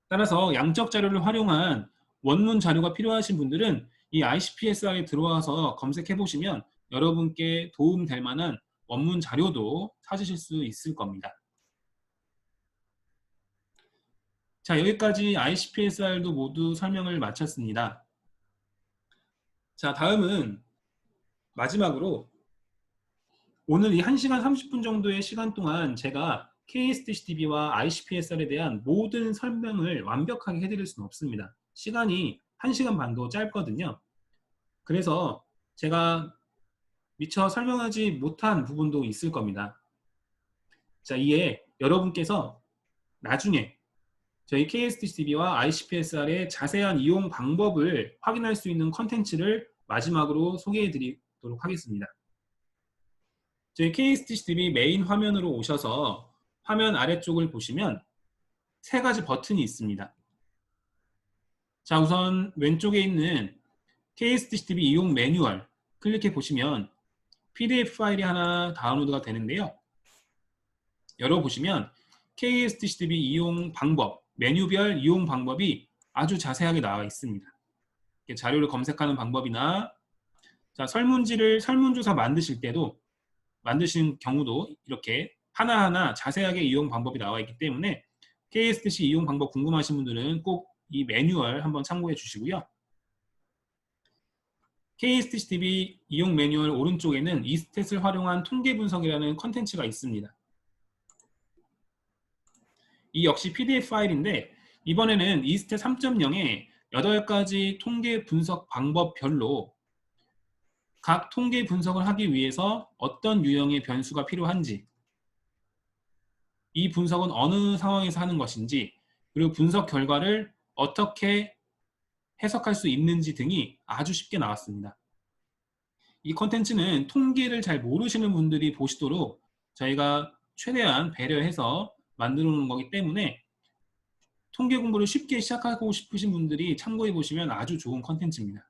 따라서 양적 자료를 활용한 원문 자료가 필요하신 분들은 이 ICPSR에 들어와서 검색해 보시면 여러분께 도움될 만한 원문 자료도 찾으실 수 있을 겁니다. 자, 여기까지 ICPSR도 모두 설명을 마쳤습니다. 자, 다음은 마지막으로 오늘 이 1시간 30분 정도의 시간 동안 제가 KSDCTV와 ICPSR에 대한 모든 설명을 완벽하게 해드릴 수는 없습니다. 시간이 1시간 반도 짧거든요. 그래서 제가 미처 설명하지 못한 부분도 있을 겁니다. 자, 이에 여러분께서 나중에 저희 KSDCTV와 ICPSR의 자세한 이용 방법을 확인할 수 있는 컨텐츠를 마지막으로 소개해 드리도록 하겠습니다. 저희 KSDCTV 메인 화면으로 오셔서 화면 아래쪽을 보시면 세 가지 버튼이 있습니다. 자, 우선 왼쪽에 있는 KSDCTV 이용 매뉴얼 클릭해 보시면 PDF 파일이 하나 다운로드가 되는데요. 열어보시면 KSDCTV 이용 방법, 메뉴별 이용 방법이 아주 자세하게 나와 있습니다. 자료를 검색하는 방법이나 자, 설문조사 만드실 때도 만드신 경우도 이렇게 하나하나 자세하게 이용 방법이 나와 있기 때문에 KSDC 이용 방법 궁금하신 분들은 꼭 이 매뉴얼 한번 참고해 주시고요. KSDCTV 이용 매뉴얼 오른쪽에는 이스탯을 활용한 통계 분석이라는 컨텐츠가 있습니다. 이 역시 PDF 파일인데 이번에는 이스탯 3.0에 8가지 통계 분석 방법별로 각 통계 분석을 하기 위해서 어떤 유형의 변수가 필요한지, 이 분석은 어느 상황에서 하는 것인지, 그리고 분석 결과를 어떻게 해석할 수 있는지 등이 아주 쉽게 나왔습니다. 이 컨텐츠는 통계를 잘 모르시는 분들이 보시도록 저희가 최대한 배려해서 만들어 놓은 거기 때문에 통계 공부를 쉽게 시작하고 싶으신 분들이 참고해 보시면 아주 좋은 컨텐츠입니다.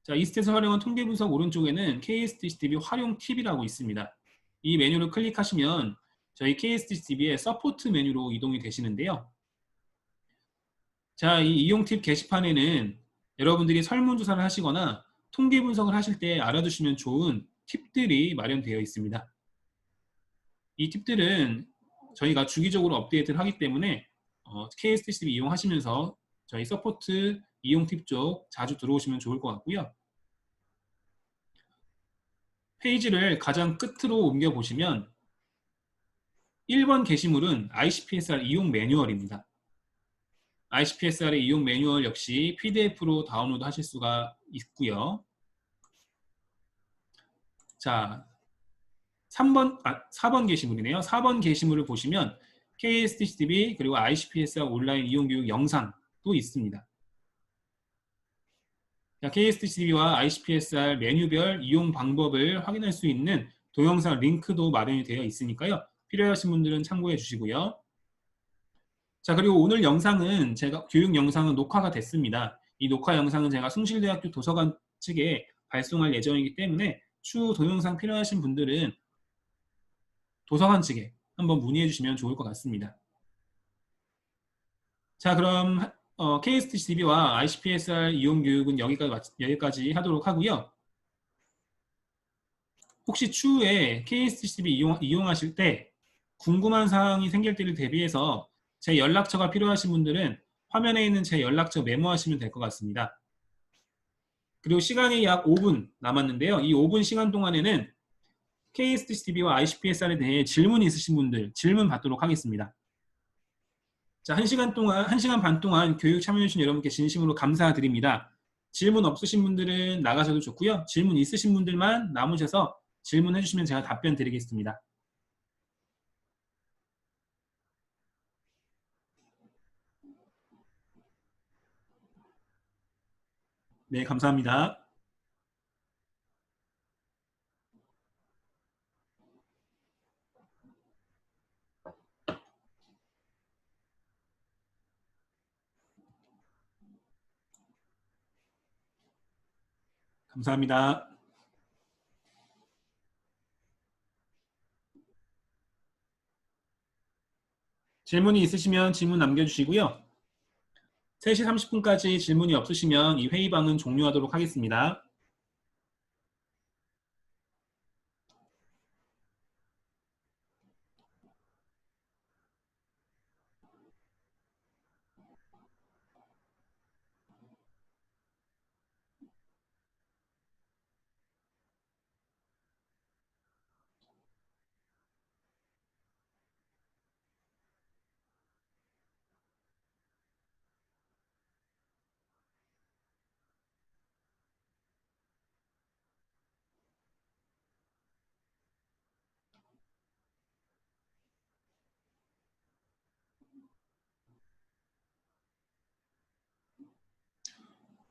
자, 이스탯을 활용한 통계 분석 오른쪽에는 KSDCTV 활용 팁이라고 있습니다. 이 메뉴를 클릭하시면 저희 KSDCTV의 서포트 메뉴로 이동이 되시는데요. 자, 이 이용 팁 게시판에는 여러분들이 설문조사를 하시거나 통계 분석을 하실 때 알아두시면 좋은 팁들이 마련되어 있습니다. 이 팁들은 저희가 주기적으로 업데이트를 하기 때문에 KSDCTV 이용하시면서 저희 서포트 이용 팁 쪽 자주 들어오시면 좋을 것 같고요. 페이지를 가장 끝으로 옮겨 보시면 1번 게시물은 ICPSR 이용 매뉴얼입니다. ICPSR의 이용 매뉴얼 역시 PDF로 다운로드 하실 수가 있고요. 자, 4번 게시물이네요. 4번 게시물을 보시면 KSDCTV 그리고 ICPSR 온라인 이용 교육 영상도 있습니다. KSDCTV와 ICPSR 메뉴별 이용 방법을 확인할 수 있는 동영상 링크도 마련이 되어 있으니까요. 필요하신 분들은 참고해 주시고요. 자, 그리고 오늘 영상은 교육 영상은 녹화가 됐습니다. 이 녹화 영상은 제가 숭실대학교 도서관 측에 발송할 예정이기 때문에 추후 동영상 필요하신 분들은 도서관 측에 한번 문의해 주시면 좋을 것 같습니다. 자, 그럼 KSDCTV와 ICPSR 이용 교육은 여기까지 하도록 하고요. 혹시 추후에 KSDCTV 이용하실 때 궁금한 사항이 생길 때를 대비해서 제 연락처가 필요하신 분들은 화면에 있는 제 연락처 메모하시면 될 것 같습니다. 그리고 시간이 약 5분 남았는데요. 이 5분 시간 동안에는 KSDCTV와 ICPSR에 대해 질문이 있으신 분들 질문 받도록 하겠습니다. 자, 1시간 반 동안 교육 참여해주신 여러분께 진심으로 감사드립니다. 질문 없으신 분들은 나가셔도 좋고요. 질문 있으신 분들만 남으셔서 질문해 주시면 제가 답변 드리겠습니다. 네, 감사합니다. 감사합니다. 질문이 있으시면 질문 남겨주시고요. 3시 30분까지 질문이 없으시면 이 회의방은 종료하도록 하겠습니다.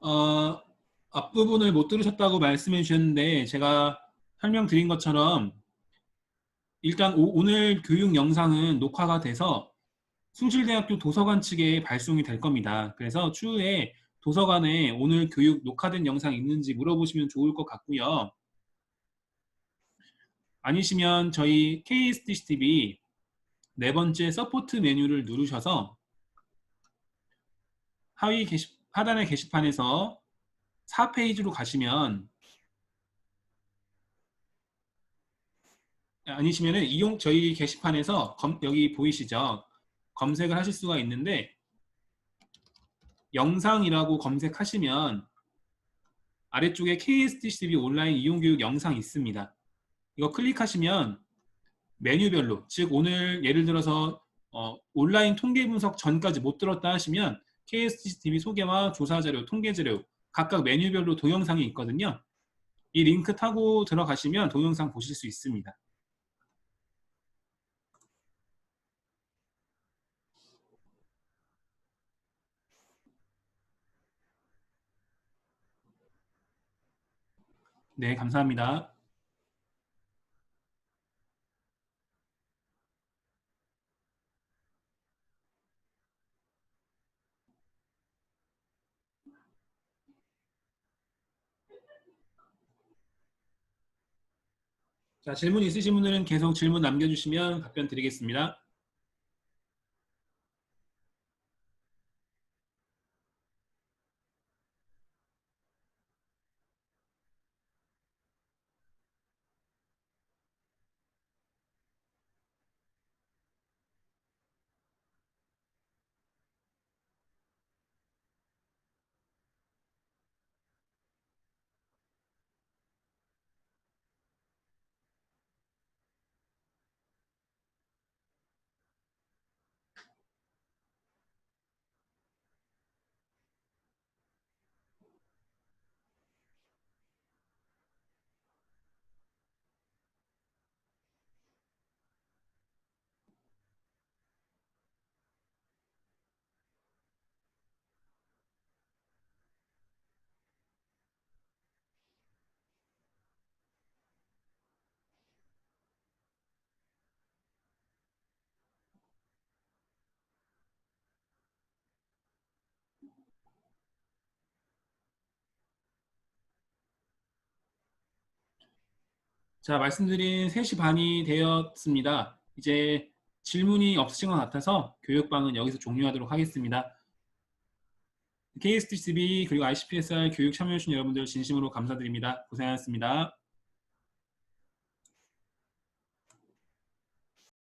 어, 앞부분을 못 들으셨다고 말씀해 주셨는데 제가 설명드린 것처럼 일단 오늘 교육 영상은 녹화가 돼서 숭실대학교 도서관 측에 발송이 될 겁니다. 그래서 추후에 도서관에 오늘 교육 녹화된 영상이 있는지 물어보시면 좋을 것 같고요. 아니시면 저희 KSDCTV 네 번째 서포트 메뉴를 누르셔서 하단의 게시판에서 4페이지로 가시면 아니시면은 저희 게시판에서 여기 보이시죠? 검색을 하실 수가 있는데 영상이라고 검색하시면 아래쪽에 KSDCTV 온라인 이용교육 영상 있습니다. 이거 클릭하시면 메뉴별로, 즉 오늘 예를 들어서 온라인 통계 분석 전까지 못 들었다 하시면 KSDCTV 소개와 조사자료, 통계자료 각각 메뉴별로 동영상이 있거든요. 이 링크 타고 들어가시면 동영상 보실 수 있습니다. 네, 감사합니다. 자, 질문 있으신 분들은 계속 질문 남겨주시면 답변 드리겠습니다. 자, 말씀드린 3시 반이 되었습니다. 이제 질문이 없으신 것 같아서 교육방은 여기서 종료하도록 하겠습니다. KSTCB 그리고 ICPSR 교육 참여해주신 여러분들 진심으로 감사드립니다. 고생하셨습니다.